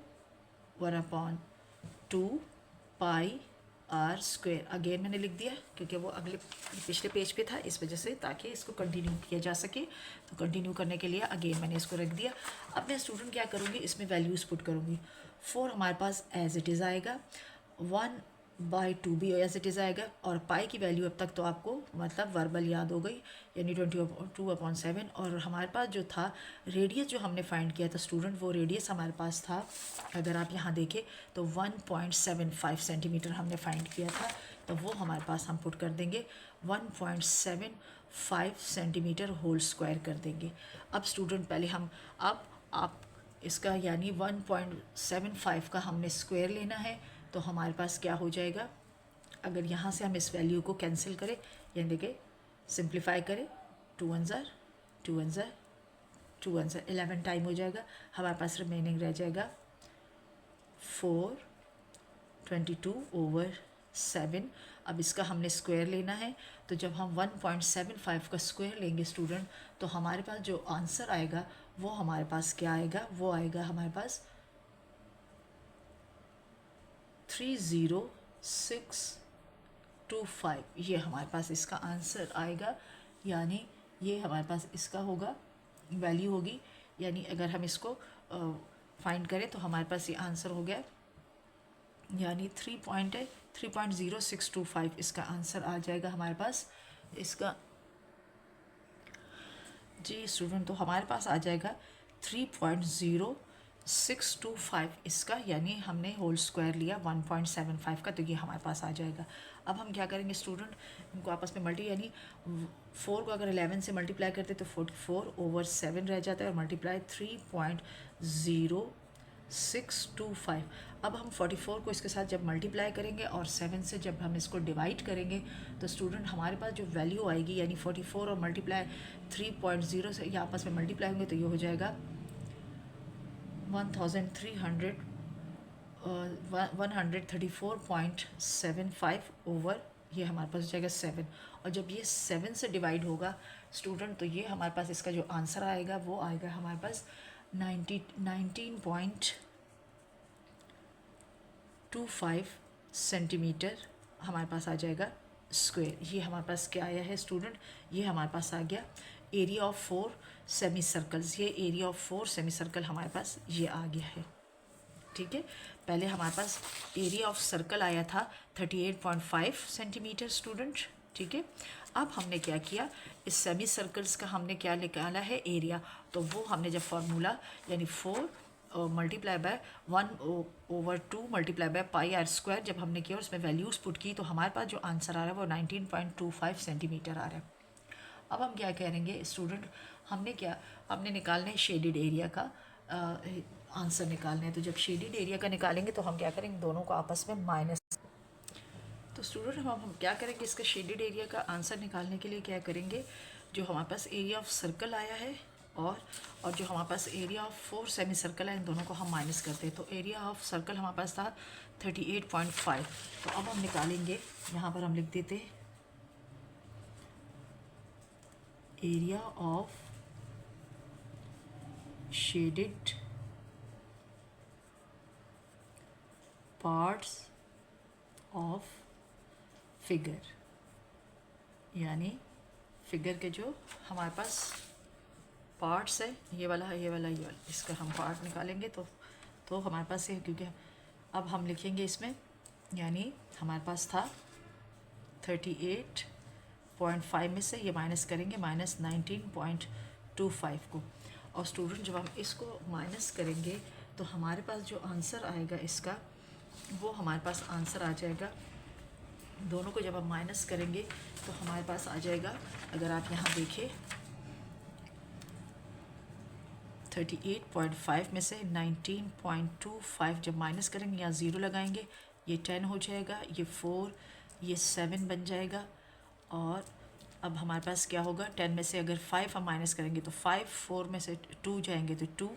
1/2 πr², अगेन मैंने लिख दिया क्योंकि वो अगले पिछले पेज पे था, इस वजह से, ताकि इसको कंटिन्यू किया जा सके, तो कंटिन्यू करने के लिए अगेन मैंने इसको रख दिया। अब मैं स्टूडेंट क्या करूँगी, इसमें वैल्यूज़ पुट करूँगी। 4 हमारे पास एज इट इज़ आएगा, 1/2 भी एज इट इज़ आएगा, और पाई की वैल्यू अब तक तो आपको मतलब वर्बल याद हो गई, यानी 22/7, और हमारे पास जो था रेडियस जो हमने फाइंड किया था स्टूडेंट, वो रेडियस हमारे पास था, अगर आप यहाँ देखें तो 1.75 सेंटीमीटर हमने फाइंड किया था, तो वो हमारे पास हम पुट कर देंगे 1.75 सेंटीमीटर होल स्क्वायर कर देंगे। अब स्टूडेंट पहले हम, अब आप इसका यानी 1.75 का हमने स्क्वायर लेना है, तो हमारे पास क्या हो जाएगा, अगर यहाँ से हम इस वैल्यू को कैंसिल करें, यानी देखिए सिंप्लीफाई करें, 2 1 ज़ा 2 1 ज़ा 2 1 ज़ा 11 टाइम हो जाएगा, हमारे पास रिमेनिंग रह जाएगा 4/22/7। अब इसका हमने स्क्वायर लेना है, तो जब हम 1.75 का स्क्वायर लेंगे स्टूडेंट, तो हमारे पास जो आंसर आएगा वो हमारे पास क्या आएगा, वो आएगा हमारे पास 30625, ये हमारे पास इसका आंसर आएगा, यानी ये हमारे पास इसका होगा, वैल्यू होगी, यानी अगर हम इसको फाइंड करें तो हमारे पास ये आंसर हो गया, यानी 3.0625 इसका आंसर आ जाएगा हमारे पास इसका जी स्टूडेंट, तो हमारे पास आ जाएगा 3.0625 इसका, यानी हमने होल स्क्वायर लिया 1.75 का, तो ये हमारे पास आ जाएगा। अब हम क्या करेंगे स्टूडेंट, इनको आपस में यानी 4 को अगर 11 से मल्टीप्लाई करते तो 44/7 रह जाता है, और मल्टीप्लाई 3.0625। अब हम 44 को इसके साथ जब मल्टीप्लाई करेंगे और 7 से जब हम इसको डिवाइड करेंगे तो स्टूडेंट हमारे पास जो वैल्यू आएगी यानी 44 और मल्टीप्लाई 3.0 से ये आपस में मल्टीप्लाई होंगे तो ये हो जाएगा 134.75 ओवर ये हमारे पास हो जाएगा 7। और जब ये 7 से डिवाइड होगा स्टूडेंट तो ये हमारे पास इसका जो आंसर आएगा वो आएगा हमारे पास 19.25 सेंटीमीटर हमारे पास आ जाएगा स्क्वायर। ये हमारे पास क्या आया है स्टूडेंट, ये हमारे पास आ गया एरिया ऑफ 4 सेमी सर्कल्स। ये एरिया ऑफ 4 सेमी सर्कल हमारे पास ये आ गया है। ठीक है, पहले हमारे पास एरिया ऑफ सर्कल आया था 38.5 सेंटीमीटर स्टूडेंट। ठीक है, अब हमने क्या किया, इस सेमी सर्कल्स का हमने क्या निकाला है एरिया, तो वो हमने जब फार्मूला यानी 4 multiply by 1/2 multiply by pi r square जब हमने किया और उसमें वैल्यूज़ पुट की तो हमारे पास जो आंसर आ रहा है वो 19.25 सेंटीमीटर आ रहा है। अब हम क्या करेंगे स्टूडेंट, हमने निकालना है शेडेड एरिया का आंसर निकालना है। तो जब शेडेड एरिया का निकालेंगे तो हम क्या करेंगे, दोनों को आपस में माइनस। तो स्टूडेंट हम क्या करेंगे, इसका शेडेड एरिया का आंसर निकालने के लिए क्या करेंगे, जो हमारे पास एरिया ऑफ सर्कल आया है और जो हमारे पास एरिया ऑफ 4 सेमी सर्कल है इन दोनों को हम माइनस करते हैं। तो एरिया ऑफ सर्कल हमारे पास था 38.5। तो अब हम निकालेंगे, यहाँ पर हम लिख देते area of shaded parts of figure, यानी फिगर के जो हमारे पास पार्ट्स है ये वाला है, ये वाला, ये वाला, इसका हम पार्ट निकालेंगे तो हमारे पास ये, क्योंकि अब हम लिखेंगे इसमें, यानी हमारे पास था 38.5 में से ये माइनस करेंगे माइनस 19.25 को। और स्टूडेंट जब हम इसको माइनस करेंगे तो हमारे पास जो आंसर आएगा इसका वो हमारे पास आंसर आ जाएगा, दोनों को जब हम माइनस करेंगे तो हमारे पास आ जाएगा, अगर आप यहाँ देखें 38.5 में से 19.25 जब माइनस करेंगे, यहाँ ज़ीरो लगाएंगे, ये 10 हो जाएगा, ये 4, ये 7 बन जाएगा। और अब हमारे पास क्या होगा, 10 में से अगर 5 हम माइनस करेंगे तो 5, 4 में से 2 जाएंगे तो 2,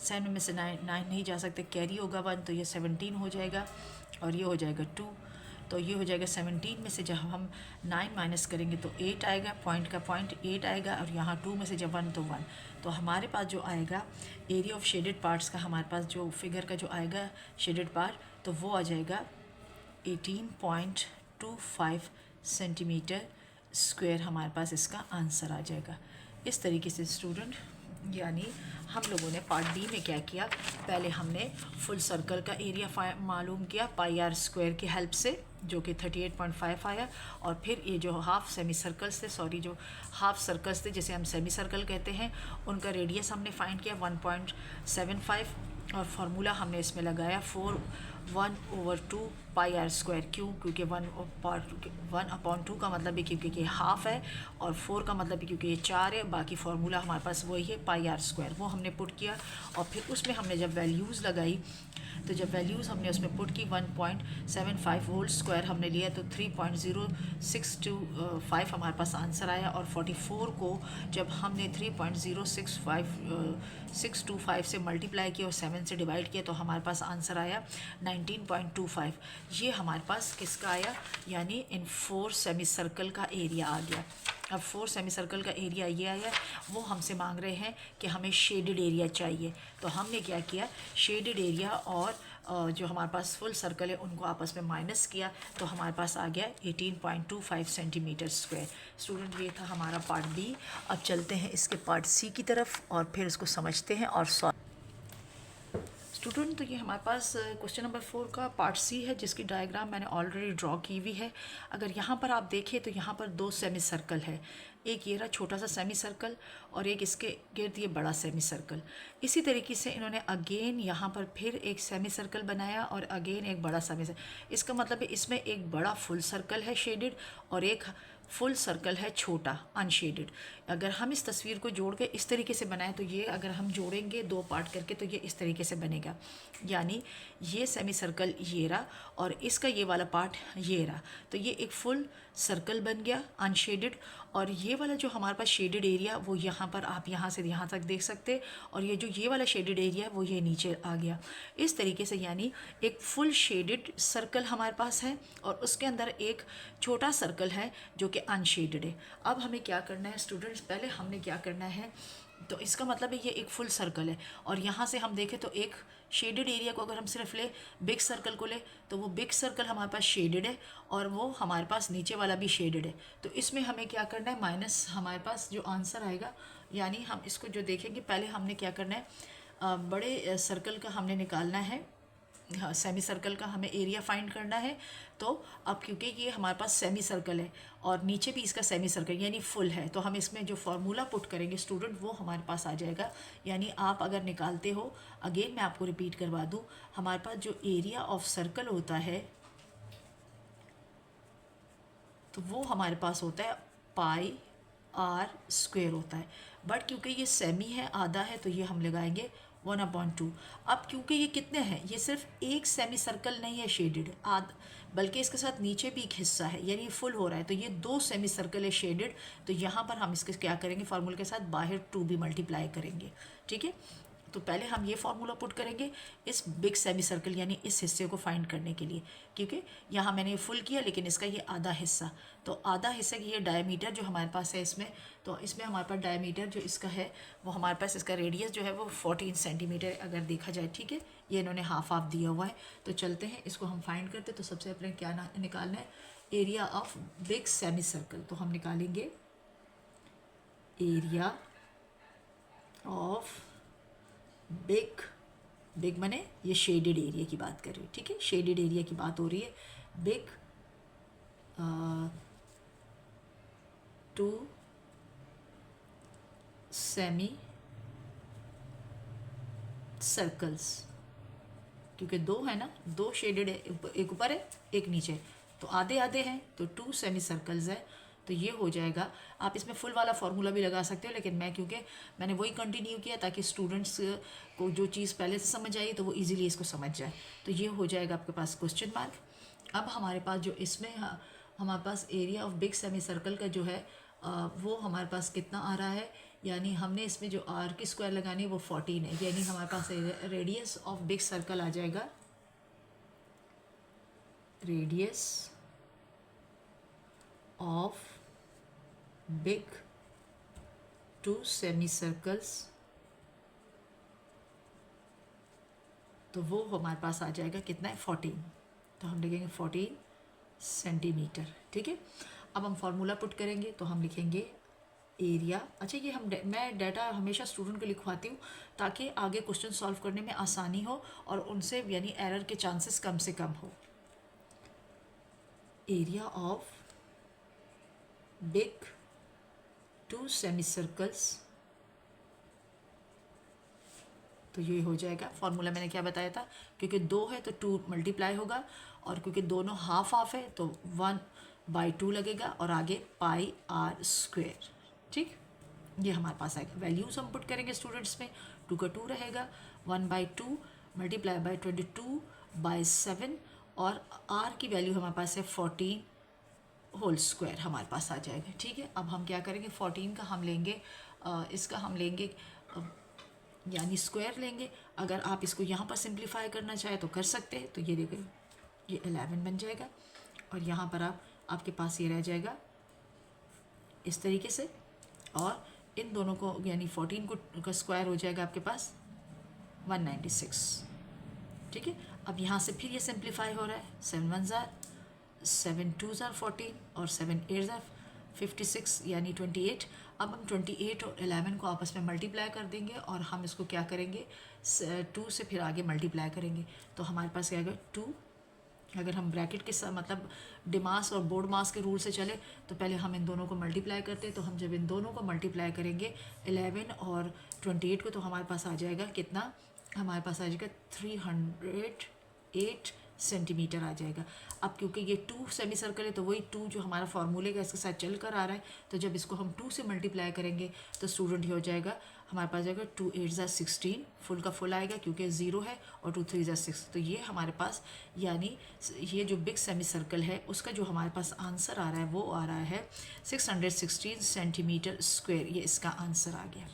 7 में से 9 नहीं जा सकते, कैरी होगा 1 तो ये 17 हो जाएगा और ये हो जाएगा 2, तो ये हो जाएगा 17 में से जब हम 9 माइनस करेंगे तो 8 आएगा, पॉइंट का पॉइंट 8 आएगा और यहाँ 2 में से जब 1 तो 1। तो हमारे पास जो आएगा एरिया ऑफ शेडेड पार्ट्स का, हमारे पास जो फिगर का जो आएगा शेडेड पार्ट, तो वो आ जाएगा 18.25 सेंटीमीटर स्क्वायर हमारे पास इसका आंसर आ जाएगा। इस तरीके से स्टूडेंट, यानी हम लोगों ने पार्ट डी में क्या किया, पहले हमने फुल सर्कल का एरिया मालूम किया पाई आर स्क्वायर की हेल्प से जो कि 38.5 आया, और फिर ये जो हाफ सेमी सर्कल्स थे, जो हाफ सर्कल्स थे जिसे हम सेमी सर्कल कहते हैं, उनका रेडियस हमने फाइंड किया 1.75 और फार्मूला हमने इसमें लगाया 1/2 पाई आर स्क्वायर। क्यों? क्योंकि 1/2 का मतलब है क्योंकि ये हाफ है और 4 का मतलब है क्योंकि ये 4 है। बाकी फार्मूला हमारे पास वही है पाई आर स्क्वायर, वो हमने पुट किया और फिर उसमें हमने जब वैल्यूज़ लगाई तो जब वैल्यूज़ हमने उसमें पुट की 1.75 होल स्क्वायर हमने लिया तो 3.0625 हमारे पास आंसर आया। और 44 को जब हमने 3.0625 से मल्टीप्लाई किया और 7 से डिवाइड किया तो हमारे पास आंसर आया 19.25। ये हमारे पास किसका आया, यानी इन 4 सेमी सर्कल का एरिया आ गया। अब 4 सेमी सर्कल का एरिया ये आया, वो हमसे मांग रहे हैं कि हमें शेडेड एरिया चाहिए। तो हमने क्या किया, शेडेड एरिया और जो हमारे पास फुल सर्कल है उनको आपस में माइनस किया तो हमारे पास आ गया 18.25 सेंटीमीटर स्क्वायर। स्टूडेंट ये था हमारा पार्ट बी। अब चलते हैं इसके पार्ट सी की तरफ और फिर इसको समझते हैं और स्टूडेंट, तो ये हमारे पास क्वेश्चन नंबर 4 का पार्ट सी है जिसकी डायग्राम मैंने ऑलरेडी ड्रॉ की हुई है। अगर यहाँ पर आप देखें तो यहाँ पर 2 सेमी सर्कल है, एक ये रहा छोटा सा सेमी सर्कल और एक इसके गिर्द ये बड़ा सेमी सर्कल। इसी तरीके से इन्होंने अगेन यहाँ पर फिर एक सेमी सर्कल बनाया और अगेन एक बड़ा सेमी सर्कल। इसका मतलब है इसमें एक बड़ा फुल सर्कल है शेडेड और एक फुल सर्कल है छोटा अनशेडेड। अगर हम इस तस्वीर को जोड़ के इस तरीके से बनाएं तो ये अगर हम जोड़ेंगे दो पार्ट करके तो ये इस तरीके से बनेगा, यानी ये सेमी सर्कल ये रहा और इसका ये वाला पार्ट ये रहा, तो ये एक फुल सर्कल बन गया अनशेडेड। और ये वाला जो हमारे पास शेडेड एरिया वो यहाँ पर आप यहाँ से यहाँ तक देख सकते, और ये जो ये वाला शेडेड एरिया है वो ये नीचे आ गया इस तरीके से, यानी एक फुल शेडेड सर्कल हमारे पास है और उसके अंदर एक छोटा सर्कल है जो कि अनशेडेड है। अब हमें क्या करना है स्टूडेंट्स, पहले हमने क्या करना है, तो इसका मतलब है ये एक फुल सर्कल है और यहाँ से हम देखें तो एक शेडेड एरिया को अगर हम सिर्फ ले बिग सर्कल को ले तो वो बिग सर्कल हमारे पास शेडेड है और वो हमारे पास नीचे वाला भी शेडेड है। तो इसमें हमें क्या करना है, माइनस हमारे पास जो आंसर आएगा, यानी हम इसको जो देखेंगे पहले हमने क्या करना है, बड़े सर्कल का हमने निकालना है, हाँ सेमी सर्कल का हमें एरिया फाइंड करना है। तो अब क्योंकि ये हमारे पास सेमी सर्कल है और नीचे भी इसका सेमी सर्कल यानी फुल है, तो हम इसमें जो फार्मूला पुट करेंगे स्टूडेंट वो हमारे पास आ जाएगा। यानी आप अगर निकालते हो, अगेन मैं आपको रिपीट करवा दूँ, हमारे पास जो एरिया ऑफ सर्कल होता है तो वो हमारे पास होता है पाई आर स्क्वेयर होता है, बट क्योंकि ये सेमी है आधा है तो ये हम लगाएंगे 1/2। अब क्योंकि ये कितने हैं, ये सिर्फ एक सेमी सर्कल नहीं है शेडेड बल्कि इसके साथ नीचे भी एक हिस्सा है यानी फुल हो रहा है, तो ये 2 सेमी सर्कल है शेडेड। तो यहाँ पर हम इसके क्या करेंगे, फार्मूले के साथ बाहर 2 भी मल्टीप्लाई करेंगे। ठीक है, तो पहले हम ये फार्मूला पुट करेंगे इस बिग सेमी सर्कल यानी इस हिस्से को फाइंड करने के लिए, क्योंकि यहाँ मैंने फुल किया लेकिन इसका ये आधा हिस्सा, तो आधा हिस्से की ये डायमीटर जो हमारे पास है इसमें, तो इसमें हमारे पास डायमीटर जो इसका है वो हमारे पास इसका रेडियस जो है वो 14 सेंटीमीटर अगर देखा जाए। ठीक है, ये इन्होंने हाफ दिया हुआ है, तो चलते हैं इसको हम फाइंड करते। तो सबसे पहले क्या निकालना है, area of big semi circle, तो हम निकालेंगे एरिया ऑफ बिग माने ये शेडेड एरिया की बात कर रही हूँ। ठीक है, शेडेड एरिया की बात हो रही है, बिग 2 सेमी सर्कल्स, क्योंकि 2 है ना, 2 शेडेड है, एक ऊपर है एक नीचे, तो आधे आधे हैं, तो 2 सेमी सर्कल्स है, तो ये हो जाएगा। आप इसमें फुल वाला फार्मूला भी लगा सकते हो, लेकिन मैं क्योंकि मैंने वही कंटिन्यू किया ताकि स्टूडेंट्स को जो चीज़ पहले से समझ आई तो वो इजीली इसको समझ जाए। तो ये हो जाएगा आपके पास क्वेश्चन मार्क। अब हमारे पास जो इसमें हमारे पास area of big semi circle का जो है वो हमारे पास कितना आ रहा है, यानी हमने इसमें जो आर की स्क्वायर लगानी है वो 14 है, यानी हमारे पास रेडियस ऑफ बिग सर्कल आ जाएगा, radius of big 2 semi circles, तो वो हमारे पास आ जाएगा कितना है 14, तो हम लिखेंगे 14 सेंटीमीटर। ठीक है, अब हम फार्मूला पुट करेंगे तो हम लिखेंगे एरिया। अच्छा, ये मैं डाटा हमेशा स्टूडेंट को लिखवाती हूँ ताकि आगे क्वेश्चन सॉल्व करने में आसानी हो और उनसे यानी एरर के चांसेस कम से कम हो। Area of big 2 semi circles, तो ये हो जाएगा। फार्मूला मैंने क्या बताया था, क्योंकि 2 है तो 2 मल्टीप्लाई होगा, और क्योंकि दोनों हाफ हाफ है तो 1/2 लगेगा और आगे पाई आर स्क्वेयर। ठीक, ये हमारे पास आएगा। वैल्यूज हम पुट करेंगे स्टूडेंट्स में, 2 का 2 रहेगा, 1/2 मल्टीप्लाई बाई 22/7 और आर की वैल्यू हमारे पास है 14 होल स्क्वायर हमारे पास आ जाएगा। ठीक है, अब हम क्या करेंगे, 14 का हम लेंगे इसका हम लेंगे यानी स्क्वायर लेंगे। अगर आप इसको यहाँ पर सिंप्लीफाई करना चाहे तो कर सकते हैं, तो ये देखो ये 11 बन जाएगा और यहाँ पर आपके पास ये रह जाएगा इस तरीके से, और इन दोनों को यानी 14 का स्क्वायर हो जाएगा आपके पास 196। ठीक है, अब यहाँ से फिर ये सिंप्लीफाई हो रहा है, 7 1 ज़ार 7 2 ज़ार 14 और 7 8 ज़ार 56 यानी 28। अब हम 28 और 11 को आपस में मल्टीप्लाई कर देंगे और हम इसको क्या करेंगे 2 से फिर आगे मल्टीप्लाई करेंगे, तो हमारे पास क्या आएगा 2। अगर हम ब्रैकेट के साथ मतलब डिमास और बोर्ड मास के रूल से चले तो पहले हम इन दोनों को मल्टीप्लाई करते हैं, तो हम जब इन दोनों को मल्टीप्लाई करेंगे 11 और 28 को, तो हमारे पास आ जाएगा कितना, हमारे पास आ जाएगा 308 सेंटीमीटर आ जाएगा। अब क्योंकि ये 2 सेमी सर्कल है तो वही 2 जो हमारा फार्मूले का इसके साथ चल कर आ रहा है, तो जब इसको हम 2 से मल्टीप्लाई करेंगे तो स्टूडेंट ये हो जाएगा हमारे पास जाएगा 2 8 ज़ा 16, फुल का फुल आएगा क्योंकि 0 है, और 2 3 ज़ा 6। तो ये हमारे पास यानी ये जो बिग सेमी सर्कल है उसका जो हमारे पास आंसर आ रहा है वो आ रहा है 616 सेंटीमीटर स्क्वायर। ये इसका आंसर आ गया।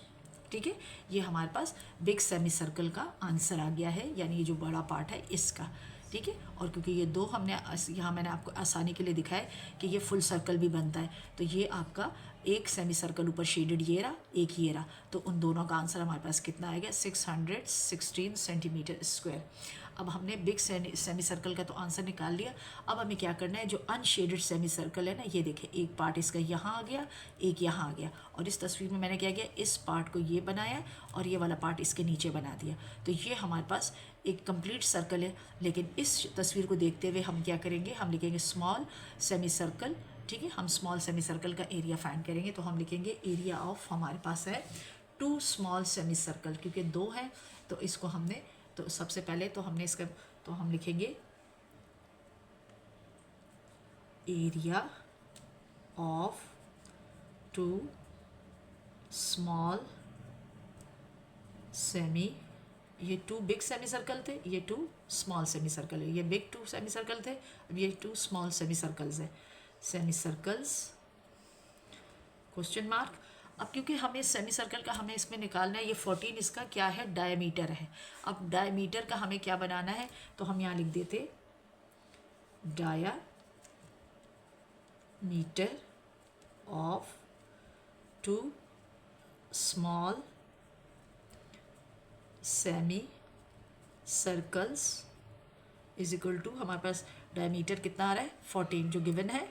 ठीक है, ये हमारे पास बिग सेमी सर्कल का आंसर आ गया है, यानी ये जो बड़ा पार्ट है इसका। ठीक है, और क्योंकि ये दो हमने यहाँ मैंने आपको आसानी के लिए दिखाया कि ये फुल सर्कल भी बनता है, तो ये आपका एक सेमी सर्कल ऊपर शेडेड ये रहा, एक ये रहा, तो उन दोनों का आंसर हमारे पास कितना आएगा 616 सेंटीमीटर स्क्वायर। अब हमने बिग सेमी सर्कल का तो आंसर निकाल लिया। अब हमें क्या करना है, जो अनशेडेड सेमी सर्कल है ना, ये देखें एक पार्ट इसका यहाँ आ गया, एक यहाँ आ गया, और इस तस्वीर में मैंने क्या किया, इस पार्ट को ये बनाया और ये वाला पार्ट इसके नीचे बना दिया। तो ये हमारे पास एक कंप्लीट सर्कल है। लेकिन इस तस्वीर को देखते हुए हम क्या करेंगे, हम लिखेंगे स्मॉल सेमी सर्कल। ठीक है, हम स्मॉल सेमी सर्कल का एरिया फाइंड करेंगे, तो हम लिखेंगे एरिया ऑफ, हमारे पास है 2 स्मॉल सेमी सर्कल, क्योंकि 2 है तो इसको हमने, तो सबसे पहले तो हमने इसका, तो हम लिखेंगे एरिया ऑफ 2 स्मॉल सेमी, ये 2 बिग सेमी सर्कल थे, ये 2 स्मॉल सेमी सर्कल है, ये बिग 2 सेमी सर्कल थे, अब ये 2 स्मॉल सेमी सर्कल्स है, सेमी सर्कल्स क्वेश्चन मार्क। अब क्योंकि हमें सेमी सर्कल का हमें इसमें निकालना है, ये 14 इसका क्या है, डायमीटर है। अब डायमीटर का हमें क्या बनाना है, तो हम यहाँ लिख देते diameter of 2 small semi circles is equal to, हमारे पास डायमीटर कितना आ रहा है 14, जो गिवन है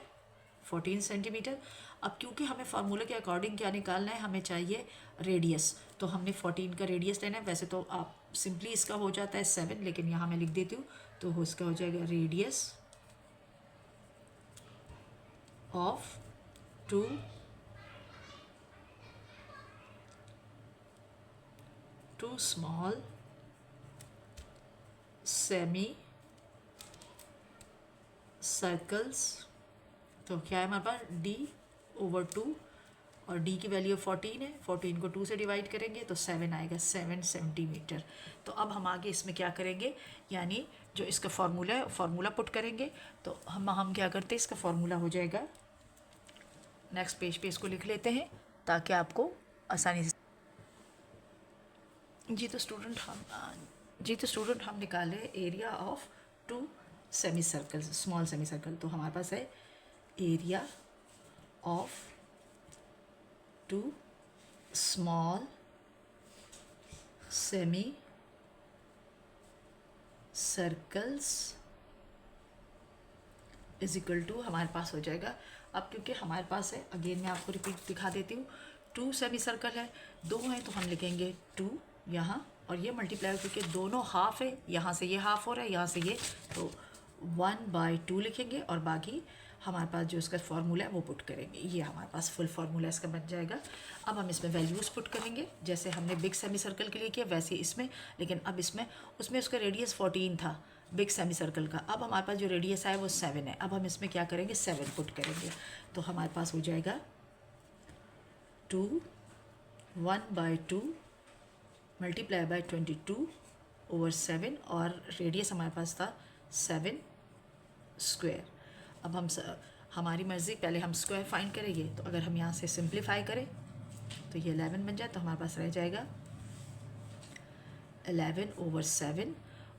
14 सेंटीमीटर। अब क्योंकि हमें फार्मूला के अकॉर्डिंग क्या निकालना है, हमें चाहिए रेडियस, तो हमने 14 का रेडियस लेना है। वैसे तो आप सिंपली इसका हो जाता है 7, लेकिन यहाँ मैं लिख देती हूँ, तो इसका हो जाएगा radius of 2 small semi circles. तो क्या है हमारे पास d/2, और d की वैल्यू 14 है, 14 को 2 से डिवाइड करेंगे तो 7 आएगा, 7 सेंटीमीटर। तो अब हम आगे इसमें क्या करेंगे, यानी जो इसका फार्मूला है फार्मूला पुट करेंगे। तो हम क्या करते हैं, इसका फार्मूला हो जाएगा, नेक्स्ट पेज पे इसको लिख लेते हैं ताकि आपको आसानी से। जी तो स्टूडेंट हम निकाले area of 2 semi circle, small semi circle. तो हमारे पास है area of 2 small semi circles is equal to, हमारे पास हो जाएगा। अब क्योंकि हमारे पास है, अगेन मैं आपको रिपीट दिखा देती हूँ, 2 सेमी सर्कल है, 2 है तो हम लिखेंगे 2 यहाँ, और ये मल्टीप्लाई क्योंकि दोनों हाफ है, यहाँ से ये हाफ हो रहा है, यहाँ से ये, तो 1/2 लिखेंगे, और बाकी हमारे पास जो इसका फार्मूला है वो पुट करेंगे। ये हमारे पास फुल फार्मूला इसका बन जाएगा। अब हम इसमें वैल्यूज़ पुट करेंगे, जैसे हमने बिग सेमी सर्कल के लिए किया वैसे इसमें, लेकिन अब इसमें उसमें उसका रेडियस 14 था बिग सेमी सर्कल का। अब हमारे पास जो रेडियस आया वो 7 है। अब हम इसमें क्या करेंगे, 7 पुट करेंगे, तो हमारे पास हो जाएगा 2 1/2 मल्टीप्लाई बाय 22/7, और रेडियस हमारे पास था 7 स्क्वायर। अब हम हमारी मर्ज़ी, पहले हम स्क्वायर फाइंड करेंगे, तो अगर हम यहाँ से सिंप्लीफाई करें तो ये 11 बन जाए, तो हमारे पास रह जाएगा 11/7,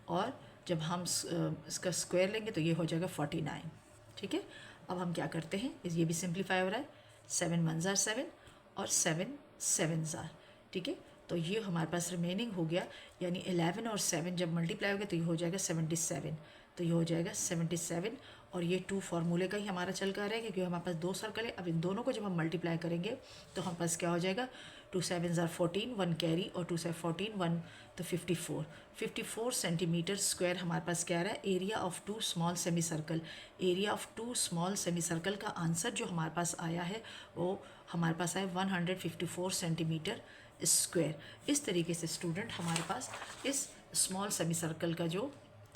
और जब हम इसका स्क्वायर लेंगे तो ये हो जाएगा 49। ठीक है, अब हम क्या करते हैं, ये भी सिंप्लीफाई हो रहा है, 7 1 ज़ार 7 और 7 7 ज़ार। ठीक है, तो ये हमारे पास रिमेनिंग हो गया, यानी 11 और 7 जब मल्टीप्लाई हो गया तो ये हो जाएगा 77, तो ये हो जाएगा 77, और ये 2 फार्मूले का ही हमारा चल कर रहा है क्योंकि हमारे पास 2 सर्कल है। अब इन दोनों को जब हम मल्टीप्लाई करेंगे तो हमारे पास क्या हो जाएगा, 2 7 ज़ार 14, 1 कैरी, और 2 7 14 1, तो 54 सेंटीमीटर स्क्वायर हमारे पास क्या आ रहा है, area of 2 small semi circle. Area of 2 small semi circle का आंसर जो हमारे पास आया है वो हमारे पास आया 154 सेंटीमीटर स्क्वायर। इस तरीके से स्टूडेंट हमारे पास इस स्मॉल सेमी सर्कल का जो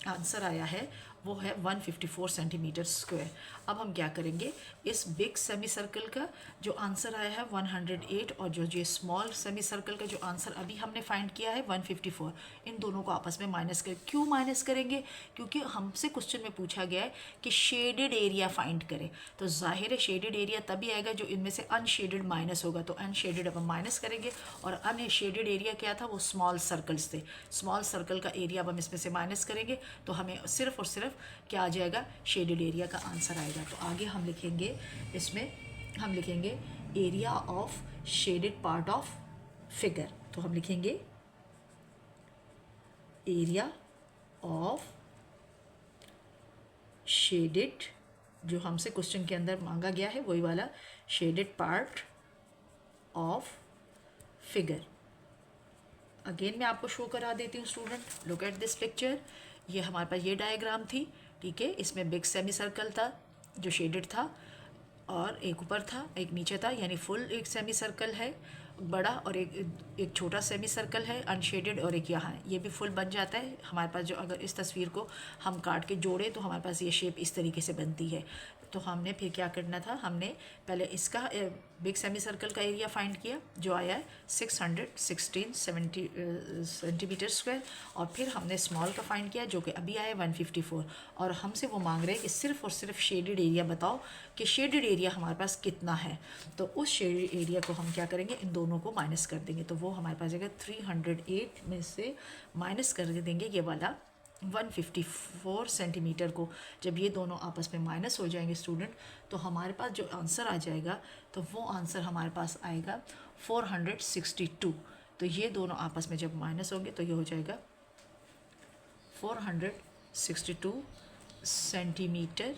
आंसर आया है वो है 154 सेंटीमीटर स्क्वायर। अब हम क्या करेंगे, इस बिग सेमी सर्कल का जो आंसर आया है 108 और जो ये स्मॉल सेमी सर्कल का जो आंसर अभी हमने फाइंड किया है 154, इन दोनों को आपस में माइनस कर, क्यों माइनस करेंगे, क्योंकि हमसे क्वेश्चन में पूछा गया है कि शेडेड एरिया फाइंड करें, तो जाहिर है शेडेड एरिया तभी आएगा जो इनमें से अनशेडेड माइनस होगा, तो अनशेडेड अब हम माइनस करेंगे, और अनशेडेड एरिया क्या था, वो स्मॉल सर्कल्स थे, स्मॉल सर्कल का एरिया अब हम इसमें से माइनस करेंगे, तो हमें सिर्फ और सिर्फ क्या आ जाएगा, शेडेड एरिया का आंसर आएगा। तो आगे हम लिखेंगे, इसमें हम लिखेंगे area of shaded part of figure, तो हम लिखेंगे एरिया ऑफ शेडेड, जो हमसे क्वेश्चन के अंदर मांगा गया है वही वाला, shaded part of figure. Again मैं आपको शो करा देती हूँ student, look at this picture. ये हमारे पास ये डायग्राम थी, ठीक है, इसमें बिग सेमी सर्कल था जो शेडेड था, और एक ऊपर था एक नीचे था, यानी फुल एक सेमी सर्कल है बड़ा, और एक छोटा सेमी सर्कल है अनशेडेड, और एक यहाँ है, ये भी फुल बन जाता है हमारे पास। जो अगर इस तस्वीर को हम काट के जोड़े तो हमारे पास ये शेप इस तरीके से बनती है। तो हमने फिर क्या करना था, हमने पहले इसका बिग सेमी सर्कल का एरिया फाइंड किया जो आया है 616 सेंटीमीटर स्क्वायर, और फिर हमने स्मॉल का फाइंड किया जो कि अभी आया 154, और हमसे वो मांग रहे हैं कि सिर्फ और सिर्फ शेडेड एरिया बताओ कि शेडेड एरिया हमारे पास कितना है। तो उस शेडेड एरिया को हम क्या करेंगे, इन दोनों को माइनस कर देंगे, तो वो हमारे पास आएगा 308 में से माइनस कर देंगे ये वाला 154 सेंटीमीटर को। जब ये दोनों आपस में माइनस हो जाएंगे स्टूडेंट, तो हमारे पास जो आंसर आ जाएगा, तो वो आंसर हमारे पास आएगा 462। तो ये दोनों आपस में जब माइनस होंगे तो ये हो जाएगा 462 सेंटीमीटर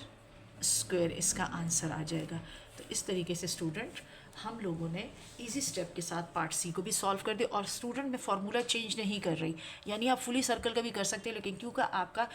स्क्वायर, इसका आंसर आ जाएगा। तो इस तरीके से स्टूडेंट हम लोगों ने इजी स्टेप के साथ पार्ट सी को भी सॉल्व कर दिया, और स्टूडेंट में फार्मूला चेंज नहीं कर रही, यानी आप फुली सर्कल का भी कर सकते हैं, लेकिन क्योंकि आपका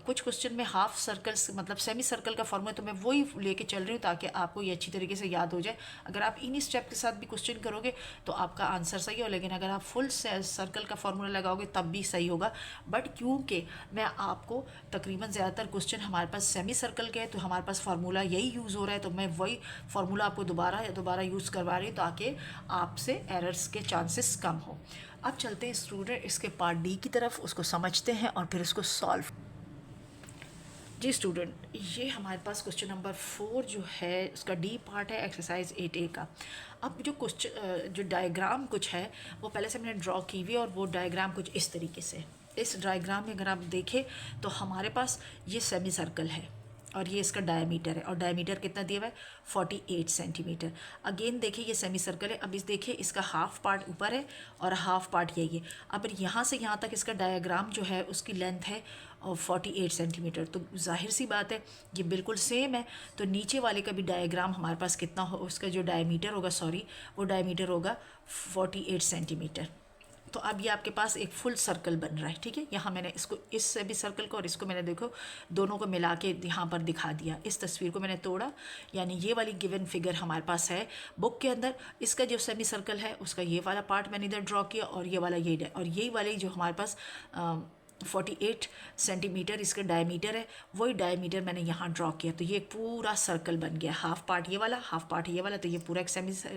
कुछ क्वेश्चन में हाफ सर्कल मतलब सेमी सर्कल का फार्मूला, तो मैं वही लेके चल रही हूँ ताकि आपको ये अच्छी तरीके से याद हो जाए। अगर आप इन्हीं स्टेप के साथ भी क्वेश्चन करोगे तो आपका आंसर सही हो, लेकिन अगर आप फुल सर्कल का फार्मूला लगाओगे तब भी सही होगा। बट क्योंकि मैं आपको तकरीबन ज़्यादातर क्वेश्चन हमारे पास सेमी सर्कल के हैं, तो हमारे पास फार्मूला यही यूज़ हो रहा है, तो मैं वही फार्मूला आपको दोबारा यूज़ करवा रही हूँ ताकि आपसे एरर्स के चांसेस कम हो। अब चलते हैं स्टूडेंट इसके पार्ट डी की तरफ, उसको समझते हैं और फिर उसको सॉल्व। जी स्टूडेंट, ये हमारे पास क्वेश्चन नंबर 4 जो है उसका डी पार्ट है एक्सरसाइज 8A का। अब जो क्वेश्चन जो डायग्राम कुछ है वो पहले से मैंने ड्रॉ की हुई है, और वो डायग्राम कुछ इस तरीके से। इस डायग्राम में अगर आप देखें तो हमारे पास ये सेमी सर्कल है और ये इसका डायमीटर है, और डायमीटर कितना दिया हुआ है 48 सेंटीमीटर। अगेन देखिए ये सेमी सर्कल है, अब इस देखिए इसका हाफ पार्ट ऊपर है और हाफ पार्ट यही है। अब यहाँ से यहाँ तक इसका डायग्राम जो है उसकी लेंथ है 48 सेंटीमीटर, तो जाहिर सी बात है ये बिल्कुल सेम है। तो नीचे वाले का भी डायग्राम हमारे पास कितना हो, उसका जो डायमीटर होगा वो डायमीटर होगा 48 सेंटीमीटर। तो अब ये आपके पास एक फुल सर्कल बन रहा है, ठीक है। यहाँ मैंने इसको इस भी सर्कल को और इसको मैंने देखो दोनों को मिला के यहाँ पर दिखा दिया। इस तस्वीर को मैंने तोड़ा, यानी ये वाली गिवन फिगर हमारे पास है बुक के अंदर। इसका जो सेमी सर्कल है उसका ये वाला पार्ट मैंने इधर ड्रॉ किया, और ये वाला ये, और यही वाली जो हमारे पास 48 सेंटीमीटर इसका डायमीटर है, वही डायमीटर मैंने यहाँ ड्रॉ किया। तो ये पूरा सर्कल बन गया, हाफ पार्ट ये वाला, हाफ पार्ट ये वाला, तो ये पूरा